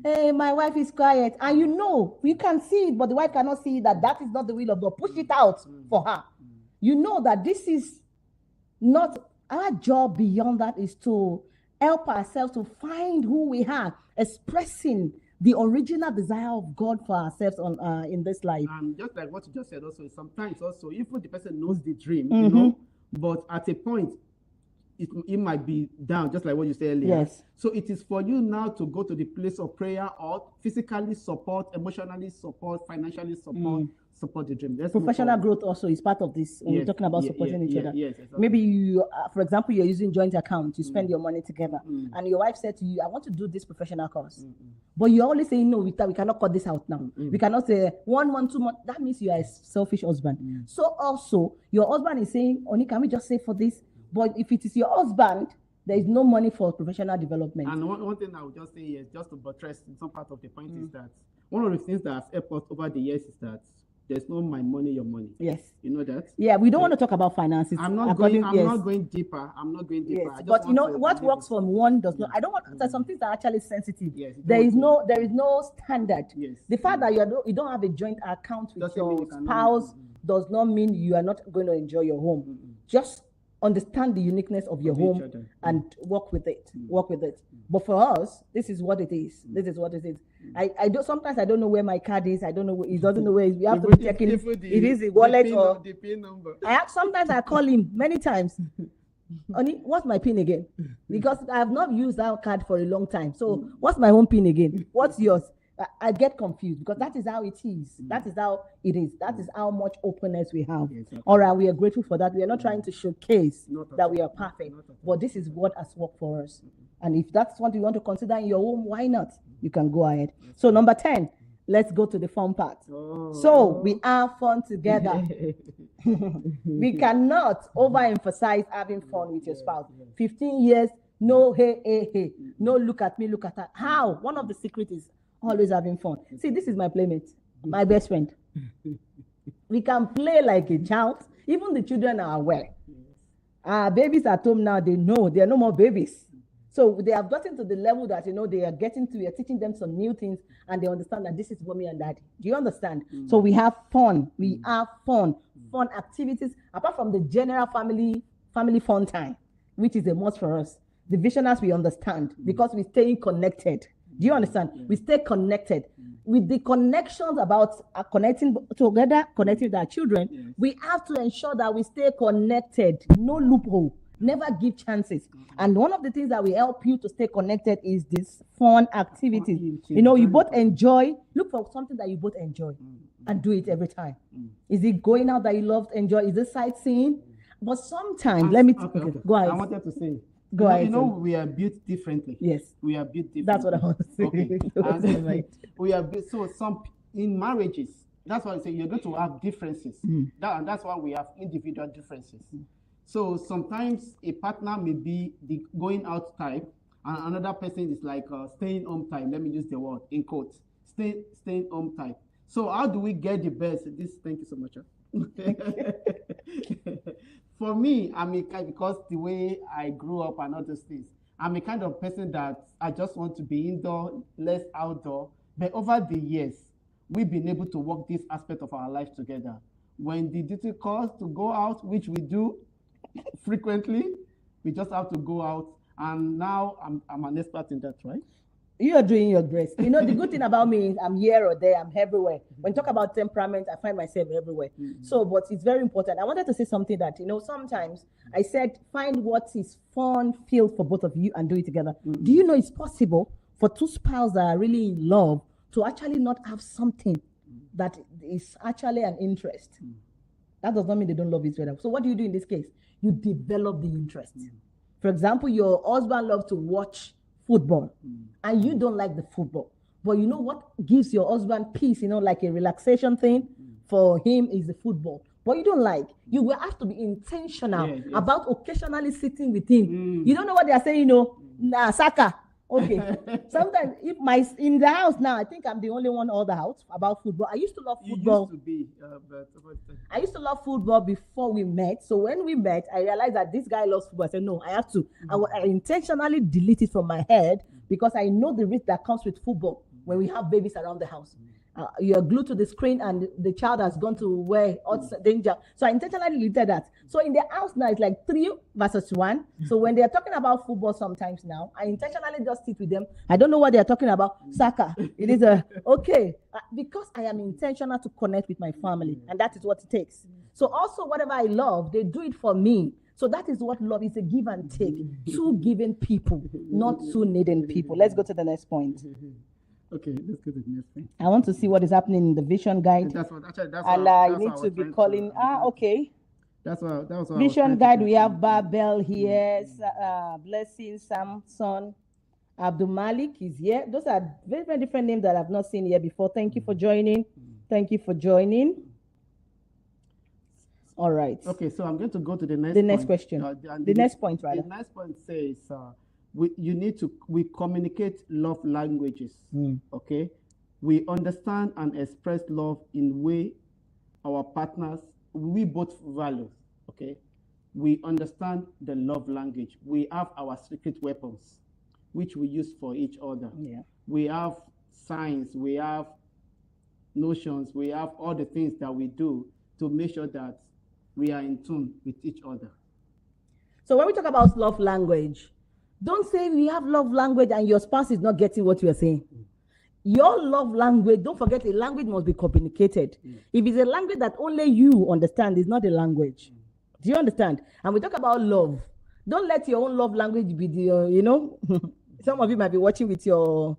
Hey, my wife is quiet. And you know, you can see it, but the wife cannot see that is not the will of God. Push it out for her. You know that this is not our job. Beyond that is to help ourselves to find who we are, expressing the original desire of God for ourselves in this life. And just like what you just said also, sometimes also, if the person knows the dream, you know, but at a point, it might be down, just like what you said earlier. Yes. So it is for you now to go to the place of prayer or physically support, emotionally support, financially support the dream. Professional growth also is part of this. When we're talking about supporting each other. Yes, exactly. Maybe you, for example, you're using joint account. You spend your money together, and your wife said to you, "I want to do this professional course," but you're always saying, "No, we cannot cut this out now. We cannot say 1 month, 2 months." That means you are a selfish husband. So also, your husband is saying, "Oni, can we just save for this?" But if it is your husband There is no money for professional development. And one thing I would just say is, just to buttress some part of the point, is that one of the things that has helped us over the years is that there's no my money, your money. Yes. You know that? Yeah, we don't want to talk about finances. I'm not going deeper. Yes. But you know what works for one does not. I don't want. There's some things that are actually sensitive. Yes, There is no standard. Yes. The fact that you don't have a joint account with Doesn't mean your you cannot- spouse does not mean you are not going to enjoy your home. Just understand the uniqueness of your Of each home other. and work with it. Work with it. But for us, this is what it is. This is what it is. I do sometimes I don't know where my card is. I don't know. He doesn't know where. We have to be checking if it is the wallet or the PIN number. sometimes I call him many times. Honey, what's my PIN again? Because I have not used that card for a long time. So what's my home PIN again? What's yours? I get confused because that is how it is. That is how it is. That is how much openness we have. Yes, okay. All right, we are grateful for that. We are not trying to showcase Not at that all. we are perfect, Not at all. but this is what has worked for us. And if that's what you want to consider in your home, why not? You can go ahead. So number 10, let's go to the fun part. Oh. So we have fun together. We cannot overemphasize having fun with your spouse. 15 years, no hey, no look at me, look at her. How? One of the secrets is always having fun. See, this is my playmate, my best friend. We can play like a child. Even the children are aware. Our babies at home now, they know there are no more babies. So they have gotten to the level that, they are we are teaching them some new things and they understand that this is mommy and daddy. Do you understand? So we have fun. We have fun activities, apart from the general family fun time, which is a must for us. The visioners, we understand because we stay connected. Do you understand? We stay connected. With the connections about connecting together, connecting with our children, we have to ensure that we stay connected. No loophole. Never give chances. And one of the things that will help you to stay connected is this fun activities. You both enjoy. Look for something that you both enjoy and do it every time. Is it going out that you love to enjoy? Is it sightseeing? But sometimes, Okay. go ahead. I wanted to say, Go ahead. we are built differently. Yes. We are built differently. That's what I want to say. Okay. That's And right. we are built, so in marriages, that's why I say you're going to have differences. That's why we have individual differences. So sometimes a partner may be the going out type, and another person is like staying home type. Let me use the word in quotes, staying home type. So how do we get the best? Thank you so much. For me, because the way I grew up and all those things, I'm a kind of person that I just want to be indoor, less outdoor. But over the years, we've been able to work this aspect of our life together. When the duty calls to go out, which we do frequently, we just have to go out. And now I'm an expert in that, right? You are doing your best. The good thing about me is I'm here or there, I'm everywhere. When you talk about temperament, I find myself everywhere. So, but it's very important. I wanted to say something that, sometimes I said, find what is fun filled for both of you and do it together. Do you know it's possible for two spouses that are really in love to actually not have something that is actually an interest? That does not mean they don't love each other. So what do you do in this case? You develop the interest. For example, your husband loves to watch football and you don't like the football, but you know what gives your husband peace, like a relaxation thing for him is the football, but you don't like. You will have to be intentional about occasionally sitting with him. You don't know what they are saying, nah, Saka. Okay. Sometimes in the house now, I think I'm the only one all the house about football. I used to love football. You used to be, I used to love football before we met. So when we met, I realized that this guy loves football. I said, no, I have to. I intentionally delete it from my head because I know the risk that comes with football when we have babies around the house. You're glued to the screen and the child has gone to where danger. So I intentionally deleted that. So in the house now, it's like 3 versus 1. So when they're talking about football sometimes now, I intentionally just sit with them. I don't know what they're talking about. Soccer. It is okay. Because I am intentional to connect with my family. And that is what it takes. So also whatever I love, they do it for me. So that is what love is, a give and take. Two giving people, not two needing people. Let's go to the next point. Okay, let's go to the next thing. I want to see what is happening in the vision guide. That's And you need to be calling. Okay. That was Vision guide. We have Babel here. Blessing Samson. Abdul Malik is here. Those are very, very different names that I've not seen here before. Thank you for joining. Thank you for joining. All right. Okay, so I'm going to go to the next The next point. question. And The next point, rather. The next point says we communicate love languages. Okay, we understand and express love in way our partners we both value. Okay, we understand the love language. We have our secret weapons, which we use for each other. Yeah. We have signs. We have notions. We have all the things that we do to make sure that we are in tune with each other. So when we talk about love language, don't say we have love language and your spouse is not getting what you are saying. Your love language, don't forget, a language must be communicated. If it's a language that only you understand, it's not a language. Do you understand? And we talk about love. Don't let your own love language be the, some of you might be watching with your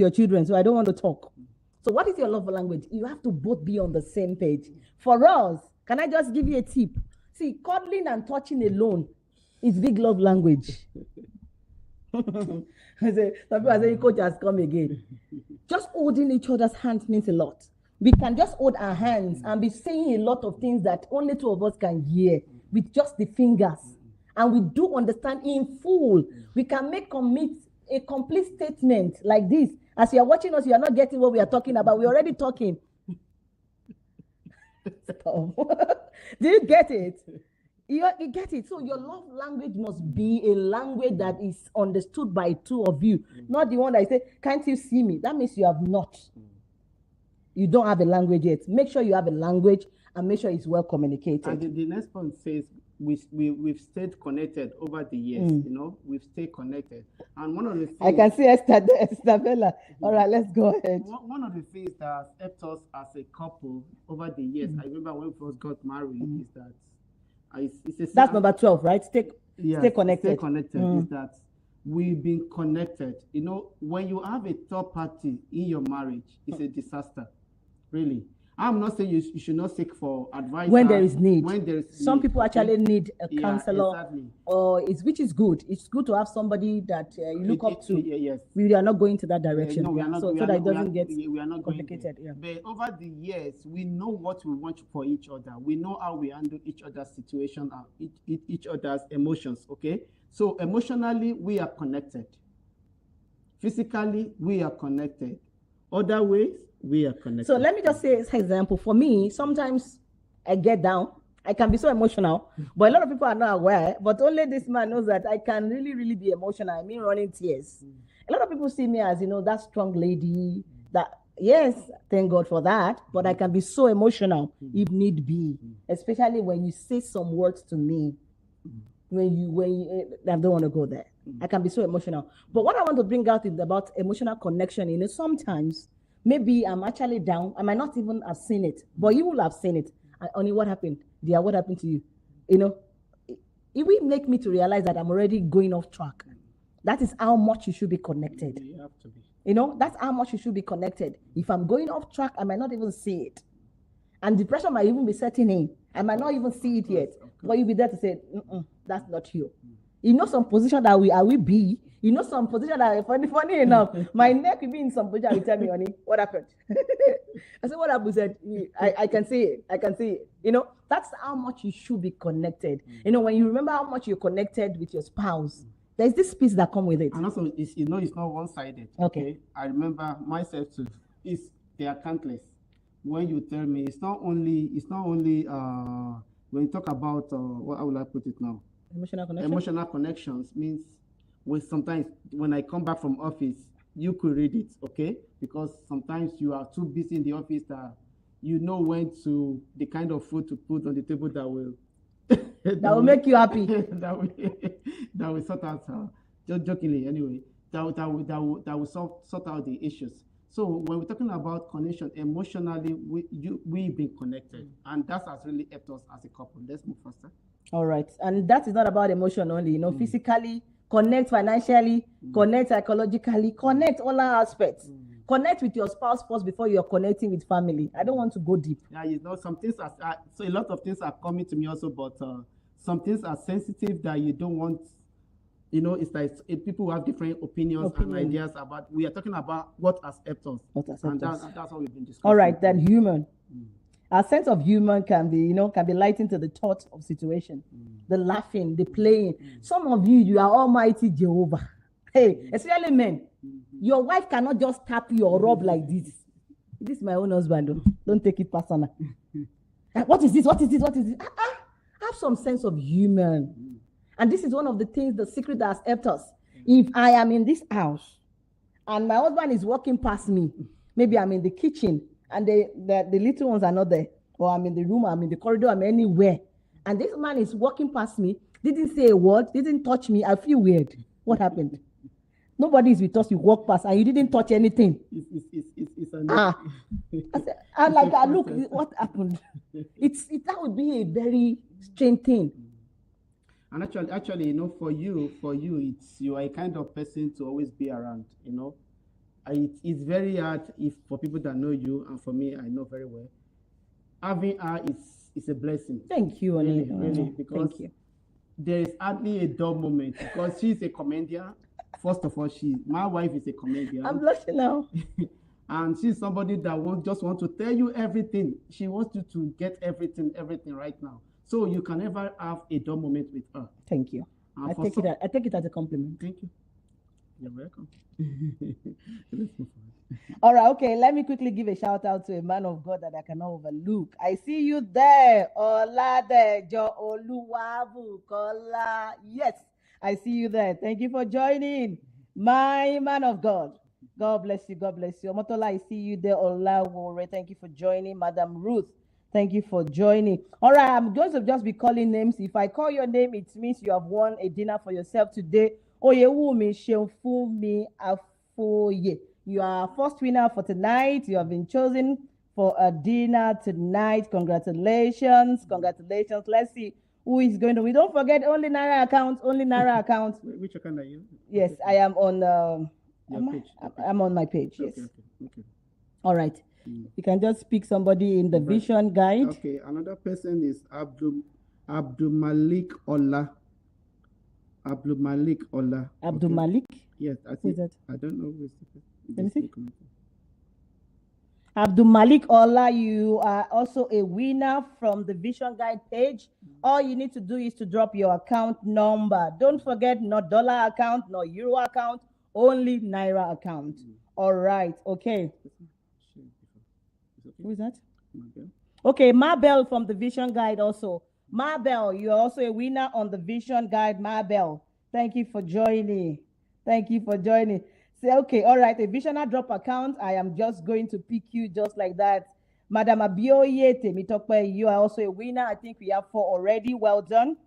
children, so I don't want to talk. So what is your love language? You have to both be on the same page. For us, can I just give you a tip? See, cuddling and touching alone is big love language. Some people are saying, coach has come again. Just holding each other's hands means a lot. We can just hold our hands and be saying a lot of things that only two of us can hear with just the fingers. And we do understand in full. We can make a complete statement like this. As you are watching us, you are not getting what we are talking about. We're already talking. Stop. Do you get it? You get it. So your love language must be a language that is understood by two of you, not the one that say, "Can't you see me?" That means you have not. You don't have a language yet. Make sure you have a language and make sure it's well communicated. And the next point says we've stayed connected over the years. We've stayed connected. And one of the things I can see Esther Bella. All right, let's go ahead. One of the things that has helped us as a couple over the years, I remember when we first got married, is that that's number 12, right? Stay connected. Stay connected is that we've been connected. When you have a third party in your marriage, it's a disaster. Really. I'm not saying you should not seek for advice when there is need. Some need. people actually need a counselor, exactly. Which is good. It's good to have somebody that you look up to. Yes. We are not going to that direction. No, we are not. So that it doesn't get we are not complicated. Yeah. But over the years, we know what we want for each other. We know how we handle each other's situation and each other's emotions. Okay. So emotionally, we are connected. Physically, we are connected. Other ways, we are connected. So let me just say, as an example, for me, sometimes I get down. I can be so emotional, but a lot of people are not aware. But only this man knows that I can really, really be emotional. I mean, running tears. A lot of people see me as, that strong lady. That yes, thank God for that. But I can be so emotional if need be, especially when you say some words to me. When you I don't want to go there. I can be so emotional. But what I want to bring out is about emotional connection. Sometimes maybe I'm actually down. I might not even have seen it, but you will have seen it. Only what happened? Dear, what happened to you? It will make me to realize that I'm already going off track. That is how much you should be connected. You have to be. That's how much you should be connected. If I'm going off track, I might not even see it. And depression might even be setting in. I might not even see it yet. But you'll be there to say, that's not you. Some position that we be. Some position that funny enough, my neck will be in some position. I will tell me, honey, what happened? I said, what happened? Said, I can see it. I can see it. That's how much you should be connected. When you remember how much you're connected with your spouse, there's this peace that comes with it. And also, it's not one-sided. Okay. I remember myself too. They are countless. When you tell me, it's not only when you talk about how will I put it now? Emotional connection. Emotional connections means sometimes when I come back from office, you could read it, okay? Because sometimes you are too busy in the office that the kind of food to put on the table that will that will make you happy. that will sort out just jokingly anyway. That will sort out the issues. So when we're talking about connection emotionally, we've been connected, and that has really helped us as a couple. Let's move faster. All right, and that is not about emotion only. Physically connect, financially connect, psychologically connect, all our aspects. Connect with your spouse first before you're connecting with family. I don't want to go deep. Yeah, some things are so a lot of things are coming to me also, but some things are sensitive that you don't want. It's like people have different opinions and ideas about. We are talking about what has helped us. That's what we've been discussing. All right, then human. Our sense of humor can be, can be lightened to the thought of situation, the laughing, the playing. Some of you are Almighty Jehovah. Hey, especially men. Your wife cannot just tap you or rub like this. This is my own husband. Don't take it personal. What is this? What is this? What is this? Have some sense of humor. And this is one of the things, the secret that has helped us. If I am in this house and my husband is walking past me, maybe I'm in the kitchen and the little ones are not there, or I'm in the room, I'm in the corridor, I'm anywhere, and this man is walking past me, didn't say a word, didn't touch me, I feel weird. What happened? Nobody is with us, you walk past and you didn't touch anything. It's Look, what happened? That would be a very strange thing. And actually, for you, you are a kind of person to always be around. It's very hard for people that know you, and for me, I know very well. Having her is a blessing. Thank you, really, because thank you. There is hardly a dull moment, because she's a comedian. First of all, my wife is a comedian. I'm blushing now. And she's somebody that just want to tell you everything. She wants you to get everything right now. So you can never have a dull moment with her. Thank you. I take it as a compliment. Thank you. You're welcome. All right, okay. Let me quickly give a shout out to a man of God that I cannot overlook. I see you there, Oladejo Oluwabukola. Yes, I see you there. Thank you for joining, my man of God. God bless you. God bless you. Omotola, I see you there. Olawore, thank you for joining. Madam Ruth, thank you for joining. All right, I'm going to just be calling names. If I call your name, it means you have won a dinner for yourself today. Oyewumi Sheunfumi Afoye. You are our first winner for tonight. You have been chosen for a dinner tonight. Congratulations. Congratulations. Let's see who is going to. We don't forget only Naira account. Only Naira account. Which account are you? Yes, I am on. Page. I'm on my page. Yes. Okay. All right. You can just pick somebody in the vision guide. Okay. Another person is Abdul Malik Ola. Abdul Malik Ola. Abdul Malik? Yes, I think. I don't know who is the person. Let me see. Abdul Malik Ola, you are also a winner from the Vision Guide page. All you need to do is to drop your account number. Don't forget, not dollar account, not euro account, only Naira account. All right, okay. Who is that? Okay, Mabel from the Vision Guide also. Mabel, you're also a winner on the Vision Guide, Mabel. Thank you for joining. Thank you for joining. Say, okay, all right, a Visioner drop account. I am just going to pick you just like that. Madam Abioye Temitokpe, you are also a winner. I think we have 4 already. Well done.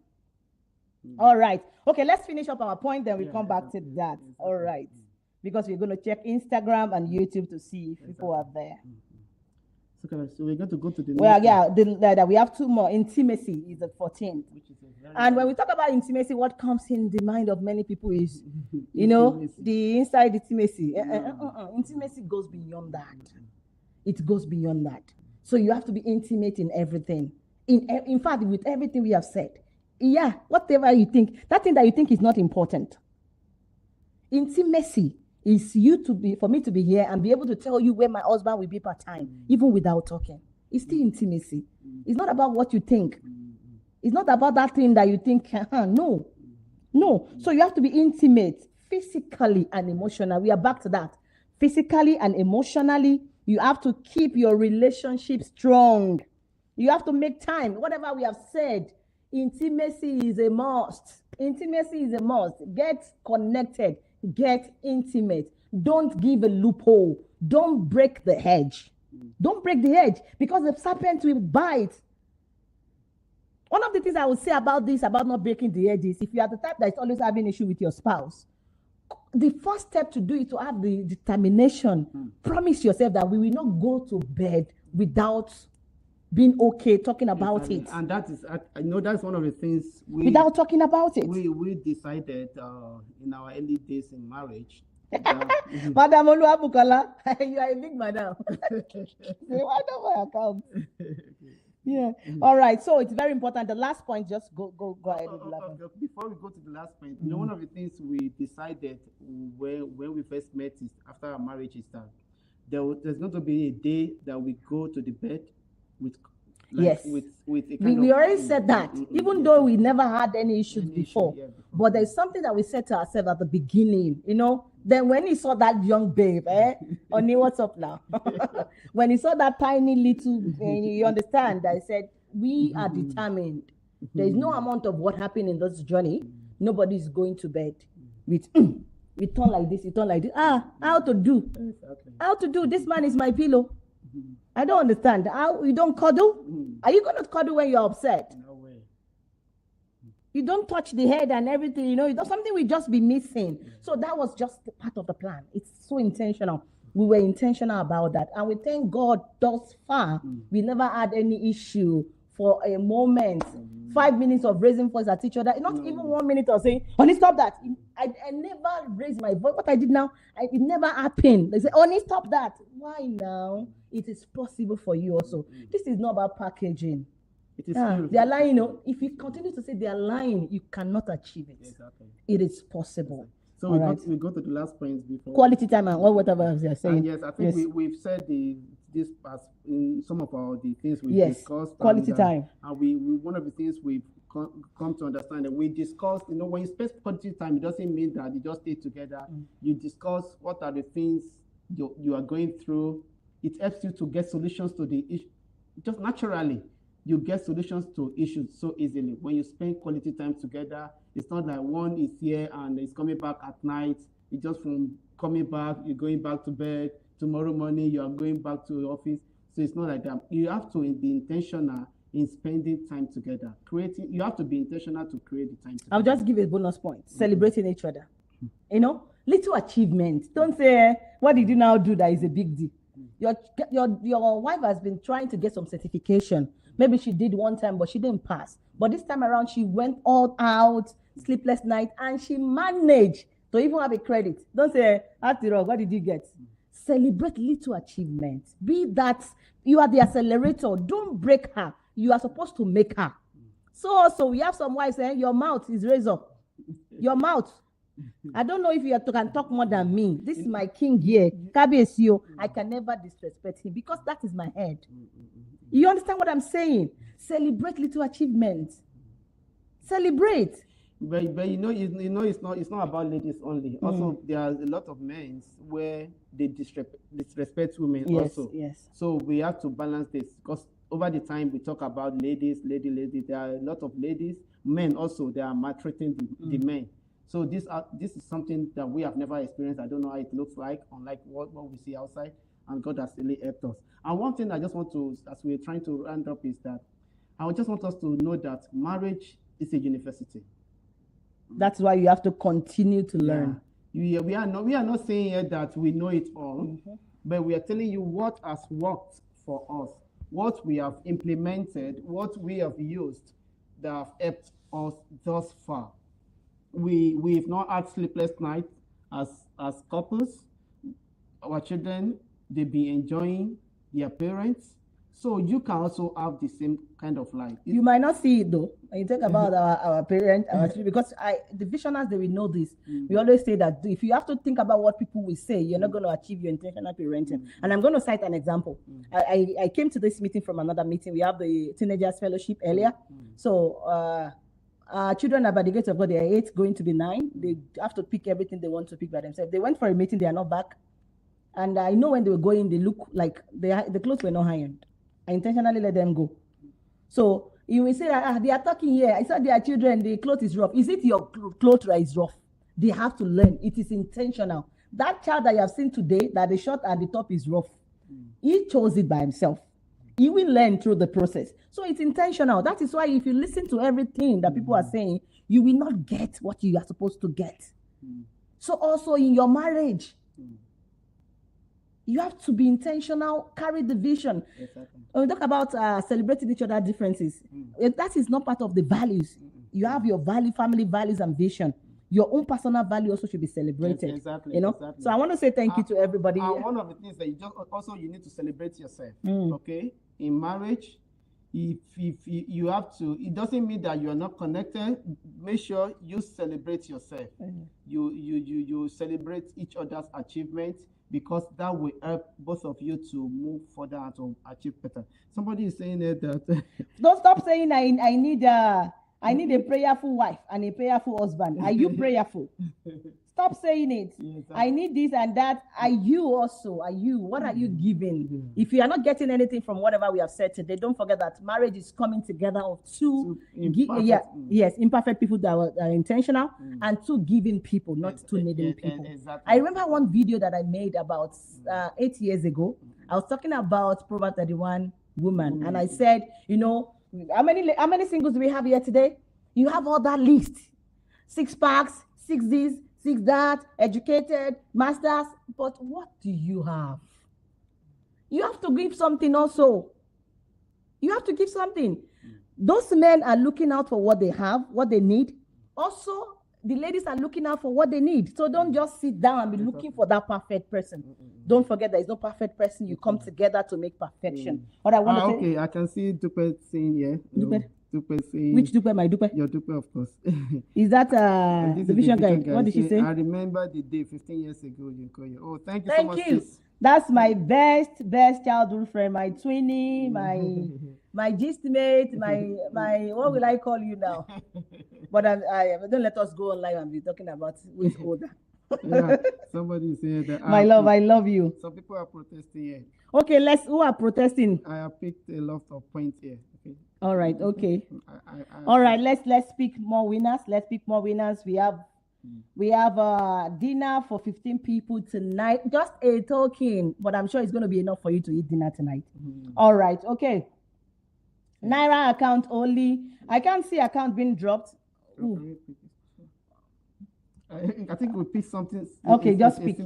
All right. Okay, let's finish up our point, then we come back to that. All right. Because we're going to check Instagram and YouTube to see if people are there. So we're going to go to the next we have 2 more. Intimacy is the 14th. And when we talk about intimacy, what comes in the mind of many people is, the inside intimacy. Intimacy goes beyond that. It goes beyond that. So you have to be intimate in everything. In fact, with everything we have said. Yeah, whatever you think, that thing that you think is not important. Intimacy is for me to be here and be able to tell you where my husband will be part-time, even without talking. It's still intimacy. It's not about what you think. It's not about that thing that you think, no. So you have to be intimate, physically and emotionally. We are back to that. Physically and emotionally, you have to keep your relationship strong. You have to make time. Whatever we have said, intimacy is a must. Intimacy is a must. Get connected. Get intimate. Don't give a loophole. Don't break the hedge. Don't break the hedge, because the serpent will bite. One of the things I would say about not breaking the hedge, is if you are the type that is always having issue with your spouse, the first step to do is to have the determination. Promise yourself that we will not go to bed without being okay talking about it. And that is, that's one of the things without talking about it. We decided in our early days in marriage. Madam Oluwabukola, you are a big madam. Why not my account? Yeah. All right. So it's very important. The last point, just go ahead with the last point. Before we go to the last point, one of the things we decided when we first met is after our marriage is done, there's going to be a day that we go to the bed with Yes. with a We, kind we of, already said that, even yes, though yes. we never had any issues Any issue, before. yeah, before. But there's something that we said to ourselves at the beginning, Then when he saw that young babe, Oni, what's up now? When he saw that tiny little, you understand, I said, we are determined. There is no amount of what happened in this journey. Nobody's going to bed with, we turn like this, you turn like this. How to do? Exactly. How to do? This man is my pillow. I don't understand. How you don't cuddle? Are you going to cuddle when you're upset? No way. You don't touch the head and everything, something will just be missing. So that was just part of the plan. It's so intentional. We were intentional about that. And we thank God thus far, we never had any issue for a moment. 5 minutes of raising voice at each other, not even 1 minute of saying, Honey, stop that. I never raised my voice. What I did now, it never happened. They say, Honey, stop that. Why now? It is possible for you also. This is not about packaging. It is They are lying. If you continue to say they are lying, you cannot achieve it. Exactly. It is possible. So All right. we go to the last point before Quality time and whatever else you're saying. And yes, I think Yes. we've said this as in some of the things we Yes, discussed. quality and, time. And we one of the things we've come to understand that we discussed, when you spend quality time, it doesn't mean that you just stay together. You discuss what are the things you are going through. It helps you to get solutions to the issue. Just naturally, you get solutions to issues so easily. When you spend quality time together, it's not like one is here and is coming back at night. It's just from coming back, you're going back to bed. Tomorrow morning, you are going back to the office. So it's not like that. You have to be intentional in spending time together. You have to be intentional to create the time together. I'll just give a bonus point. Celebrating each other. Little achievements. Don't say, what did you now do that is a big deal? Your wife has been trying to get some certification. Maybe she did one time, but she didn't pass. But this time around, she went all out, sleepless night, and she managed to even have a credit. Don't say, after all, what did you get? Celebrate little achievements. Be that you are the accelerator. Don't break her. You are supposed to make her. So also, we have some wives saying, your mouth is raised up. Your mouth. I don't know if you can talk more than me. This is my king here. Kabesio. I can never disrespect him because that is my head. You understand what I'm saying? Celebrate little achievements. Celebrate. But it's not about ladies only. Also, there are a lot of men where they disrespect women also. Yes. So we have to balance this because over the time we talk about ladies. There are a lot of ladies, men also. They are maltreating the men. So this is something that we have never experienced. I don't know how it looks like, unlike what we see outside. And God has really helped us. And one thing I just want to, as we're trying to round up, is that I just want us to know that marriage is a university. That's why you have to continue to learn. Yeah. We are not saying here that we know it all, but we are telling you what has worked for us, what we have implemented, what we have used that have helped us thus far. We've not had sleepless nights as couples. Our children, they be enjoying their parents. So you can also have the same kind of life. You might not see it though. When you talk about our parents, our children, because the visionaries, they will know this. We always say that if you have to think about what people will say, you're not going to achieve your intentional parenting. And I'm going to cite an example. I came to this meeting from another meeting. We have the Teenagers Fellowship earlier. So our children are by the grace of God, they are 8, going to be 9. They have to pick everything they want to pick by themselves. They went for a meeting, they are not back. And I know when they were going, they look like the clothes were not ironed. I intentionally let them go. So you will say that they are talking here. I said their children, the clothes is rough. Is it your clothes that is rough? They have to learn. It is intentional. That child that you have seen today, that the short and the top is rough, he chose it by himself. He will learn through the process. So it's intentional. That is why if you listen to everything that people are saying, you will not get what you are supposed to get. So also in your marriage, you have to be intentional, carry the vision. Exactly. When we talk about celebrating each other's differences, that is not part of the values. You have your family values and vision. Your own personal value also should be celebrated. Yes, exactly. Exactly. So I want to say thank you to everybody. One of the things that you need to celebrate yourself. Okay, in marriage, if you have to, it doesn't mean that you are not connected. Make sure you celebrate yourself. You celebrate each other's achievements. because that will help both of you to move further and to achieve better. Somebody is saying there that Don't stop saying I need a prayerful wife and a prayerful husband. Are you prayerful? Stop saying it. Yes, I need this and that. Are you also? Are you? What are you giving? If you are not getting anything from whatever we have said today, don't forget that marriage is coming together of two, imperfect people that are intentional, and two giving people, not two needing people. Exactly. I remember one video that I made about 8 years ago. I was talking about Proverbs 31 woman, and I said, you know, how many singles do we have here today? You have all that list: 6 packs, 6 this, 6 that, educated, masters. But what do you have? You have to give something also. You have to give something. Those men are looking out for what they have, what they need. Also, the ladies are looking out for what they need. So don't just sit down and be looking for that perfect person. Don't forget there is no perfect person. You come together to make perfection. What I want to say. Okay, I can see Dupe saying here. Dupe? Dupe saying. Which Dupe? My Dupe? Your Dupe, of course. Is that This the is vision guide? What did she say? I remember the day 15 years ago you call you. Oh, thank you so Thank much. you. Sis. That's my best childhood friend, my twinnie, my gist mate, my what will I call you now? But I don't let us go online and be talking about who is older. Yeah, somebody is saying that. My love, I love you. Some people are protesting here. Okay, who are protesting? I have picked a lot of points here. Okay. All right, okay. I All right, let's pick more winners. Let's pick more winners. We have dinner for 15 people tonight. Just a token, but I'm sure it's going to be enough for you to eat dinner tonight. All right, okay. Naira account only. I can't see account being dropped. I think we picked something. Okay, just pick.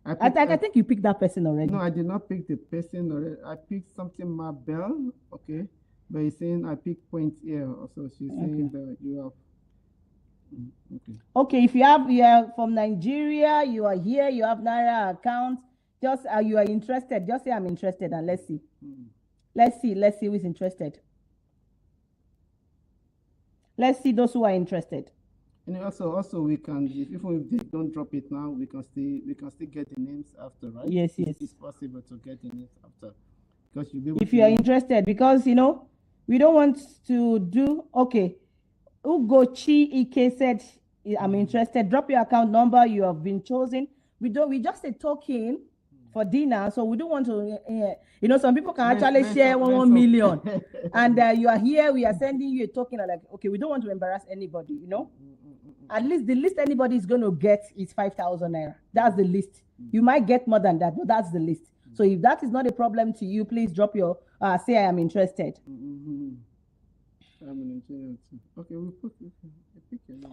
I think you picked that person already. No, I did not pick the person already. I picked something Mabel. Okay, but he's saying I picked points here also. She's saying that you have. Okay, if you are from Nigeria, you are here, you have Naira account, just you are interested, just say I'm interested and let's see. Let's see who is interested. Let's see those who are interested. And also we can, even if they don't drop it now, we can still get the names after, right? Yes. It's possible to get the names after. Because if you are interested, because we don't want to do Ugochi Ike said, I'm interested. Drop your account number. You have been chosen. We just a token for dinner. So we don't want to, some people can actually share 1 million. And you are here. We are sending you a token. Okay, we don't want to embarrass anybody, At least the least anybody is going to get is 5,000 naira. That's the list. You might get more than that, but that's the list. So if that is not a problem to you, please drop your, say I am interested. Okay,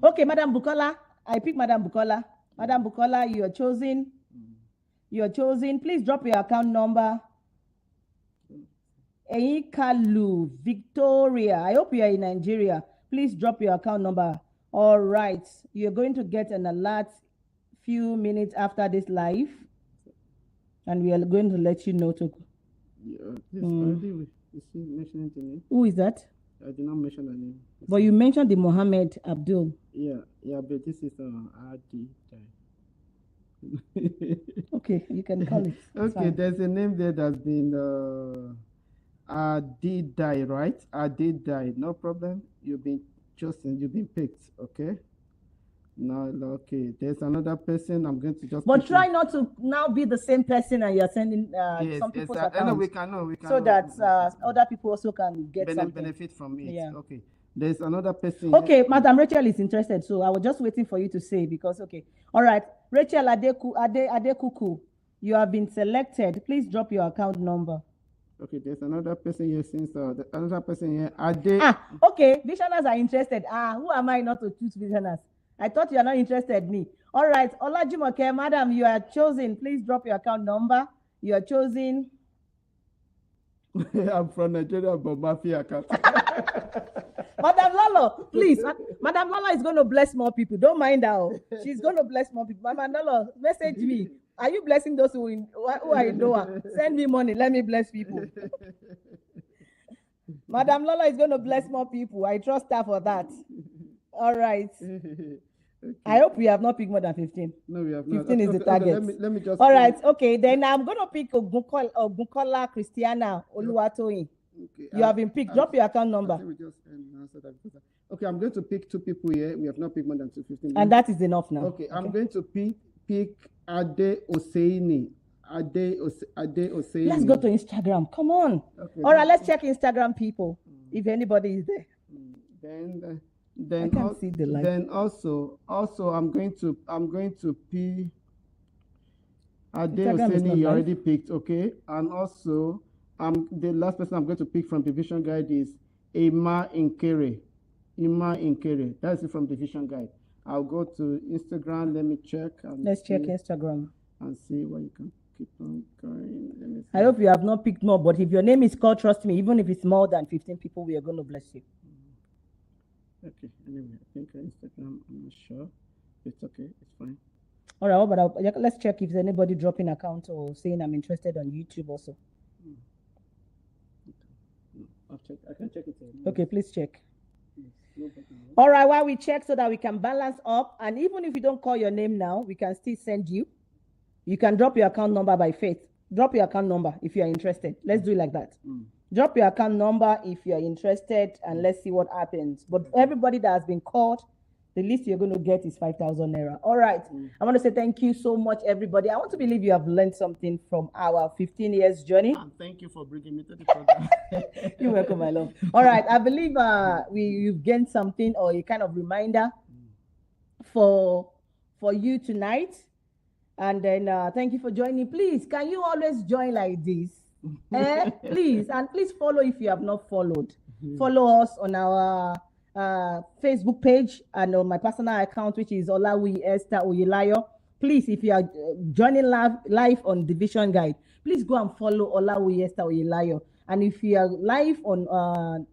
okay, Madam Bukola. I pick Madam Bukola. Madam Bukola, you are chosen. You are chosen. Please drop your account number. Eikalu, Victoria. I hope you are in Nigeria. Please drop your account number. All right. You're going to get an alert few minutes after this live. And we are going to let you know to. Who is that? I did not mention the name. But you mentioned the Mohammed Abdul. Yeah, but this is Adi. Okay, you can call it. Okay, there's a name there that's been Adidai, right? Adidai, no problem. You've been chosen, you've been picked, okay? No, okay. There's another person. I'm going to just. But try not to now be the same person and you're sending some people's accounts. No, we can. So that other people also can get something. Benefit from it. Yeah. Okay. There's another person. Okay, Madam Rachel is interested. So I was just waiting for you to say because all right, Rachel Adekuku, you have been selected. Please drop your account number. Okay, there's another person here since another person here. Okay, visioners are interested. Who am I not to choose visioners? I thought you are not interested me. All right, Olajumoke, madam, you are chosen. Please drop your account number. You are chosen. I'm from Nigeria, but Mafia account. Madam Lolo, please. Madam Lolo is going to bless more people. Don't mind her. She's going to bless more people. Madam Lolo, message me. Are you blessing those who are in Noah? Send me money. Let me bless people. Madam Lolo is going to bless more people. I trust her for that. All right. I hope we have not picked more than 15. No, we have not. 15 is the target. Let me just. All right, okay. Then I'm going to pick Ogunkola Christiana Oluwatoyin. Okay. You have been picked. Drop your account number. I think we just answered that because okay, I'm going to pick 2 people here. We have not picked more than 215. And that is enough now. Okay, I'm going to pick Ade Oseini. Ade Oseini. Let's go to Instagram. Come on. Okay, All right, let's check Instagram, people. If anybody is there. Then I can't see the light. Then also I'm going to pick Ade Instagram is Oseini. not You live. already picked, okay, and also the last person I'm going to pick from Division Guide is Ima Inkere. That's it from Division Guide. I'll go to Instagram. Let me check. Let's check Instagram. And see what you can keep on going. Let me see. I hope you have not picked more, but if your name is called, trust me, even if it's more than 15 people, we are going to bless you. Okay. Anyway, I think Instagram. I'm not sure. It's okay. It's fine. All right, but let's check if there's anybody dropping account or saying I'm interested on YouTube also. I'll check. I can check it. Okay, please check. No problem. All right, while we check so that we can balance up, and even if you don't call your name now, we can still send you. You can drop your account number by faith. Drop your account number if you are interested. Let's do it like that. Drop your account number if you are interested, and let's see what happens. But everybody that has been called, the least you're going to get is 5,000 naira. All right. I want to say thank you so much, everybody. I want to believe you have learned something from our 15 years journey. And thank you for bringing me to the program. You're welcome, my love. All right. I believe you've gained something or a kind of reminder for you tonight. And then thank you for joining. Please, can you always join like this? Please, and please follow if you have not followed. Follow us on our Facebook page and on my personal account, which is Olawi Esther Oyelayo. Please, if you are joining live on Division Guide, please go and follow Olawi Esther Oyelayo. And if you are live on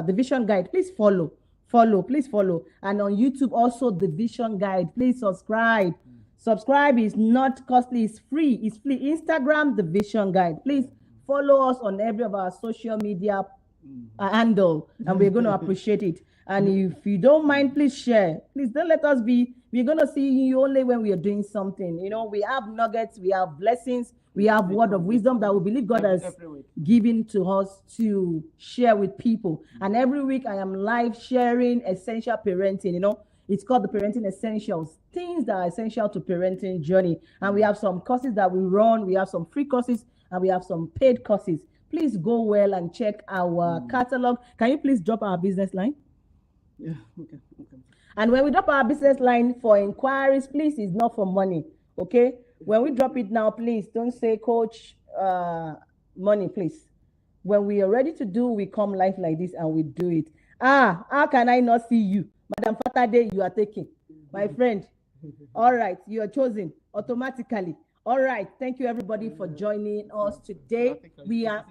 Division Guide, please follow. Please follow. And on YouTube also Division Guide. Please subscribe. Subscribe is not costly, it's free. It's free. Instagram, Division Guide. Please follow us on every of our social media handle, and we're going to appreciate it. And if you don't mind, please share. Please don't let us be. We're going to see you only when we are doing something. You know, we have nuggets, we have blessings, we have word of wisdom that we believe God has given to us to share with people. And every week I am live sharing essential parenting. You know, it's called the Parenting Essentials, things that are essential to parenting journey. And we have some courses that we run. We have some free courses and we have some paid courses. Please go well and check our catalog. Can you please drop our business line? Yeah, okay. And when we drop our business line for inquiries, please, it's not for money, okay? When we drop it now, please don't say, Coach, money, please. When we are ready to do, we come live like this and we do it. How can I not see you? Madam Fatade, you are taking. My friend, all right, you are chosen automatically. All right, thank you everybody for joining us today. We are...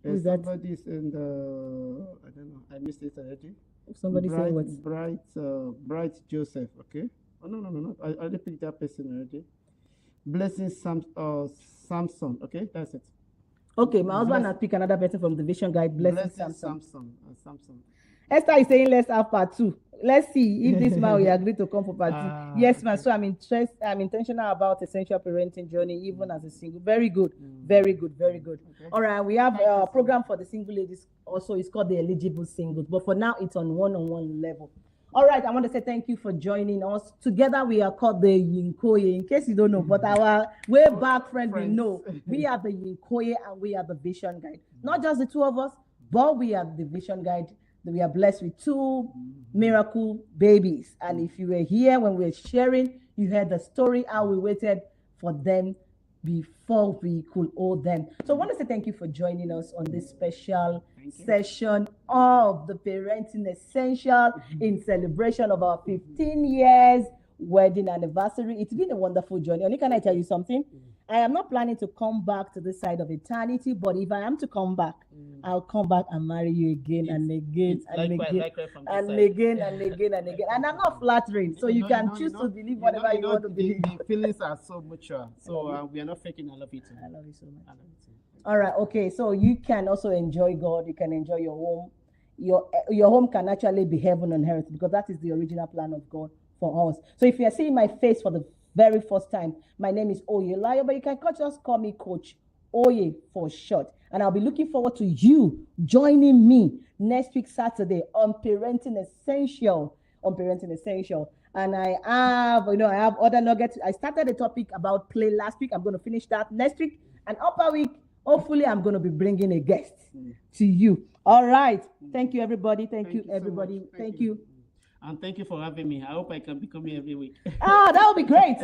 Who's that? Somebody's in the, I don't know, I missed it already. Somebody say what? Bright Joseph, okay? Oh, no. I already picked that person already. Blessing Samson, okay? That's it. Okay, my husband has picked another person from the Vision Guide. Blessing Samson. Samson. Esther is saying let's have part 2. Let's see if this man will agree to come for part 2. Yes, man. So I'm intentional about essential parenting journey, even as a single. Very good. Very good. Okay. All right. We have a program for the single ladies also. It's called the Eligible Singles. But for now, it's on one-on-one level. All right. I want to say thank you for joining us. Together, we are called the Yinkoye. In case you don't know, but our way back friend, we know. We are the Yinkoye and we are the Vision Guide. Not just the two of us, but we are the Vision Guide. We are blessed with 2 miracle babies. And if you were here when we were sharing, you heard the story, how we waited for them before we could hold them. So I want to say thank you for joining us on this special session of the Parenting Essential in celebration of our 15 years wedding anniversary. It's been a wonderful journey. Only can I tell you something? I am not planning to come back to this side of eternity, but if I am to come back, I'll come back and marry you again and again and again and again and again and again. And I'm not flattering, so you can choose to believe whatever you want to believe. The feelings are so mature, so we are not faking. I love you too. I love you so much. All right, okay, so you can also enjoy God. You can enjoy your home. your home can actually be heaven on earth, because that is the original plan of God for us. So if you're seeing my face for the very first time, my name is Oye Layo, but you can just call me Coach Oye for short. And I'll be looking forward to you joining me next week, Saturday, on Parenting Essential. And I have other nuggets. I started a topic about play last week. I'm going to finish that next week. And upper week, hopefully, I'm going to be bringing a guest to you. All right. Thank you, everybody. Thank you, everybody. So Thank you. And thank you for having me. I hope I can be coming every week. That would be great.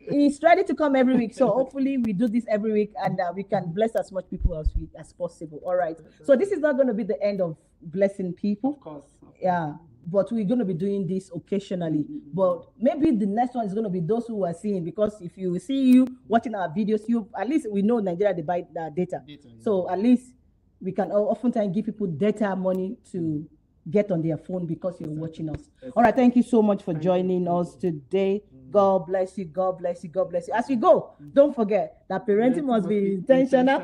He's ready to come every week. So hopefully we do this every week, and we can bless as much people as possible. All right. So this is not going to be the end of blessing people. Of course. Yeah. But we're going to be doing this occasionally. But maybe the next one is going to be those who are seeing, because if you see you watching our videos, at least we know Nigeria, they buy data. So at least we can oftentimes give people data money to get on their phone because you're watching us. All right. Thank you so much for joining us today. God bless you. God bless you. God bless you. As we go, don't forget that parenting must be intentional.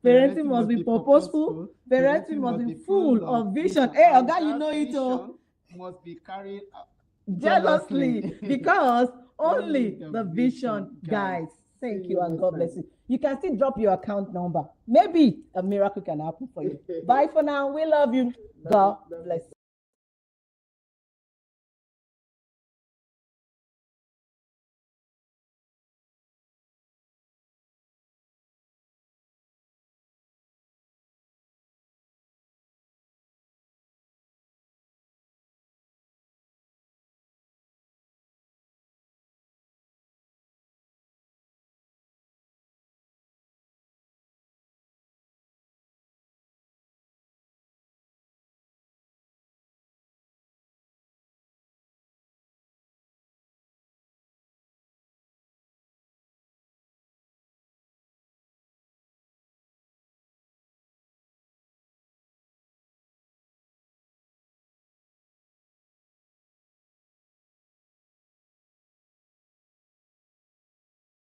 Parenting must be purposeful. Parenting must be full of vision. Hey, Oga, you know it all. Must be carried Jealously, because only the vision guides. Thank you, and God bless you. You can still drop your account number. Maybe a miracle can happen for you. Bye for now. We love you. God bless you.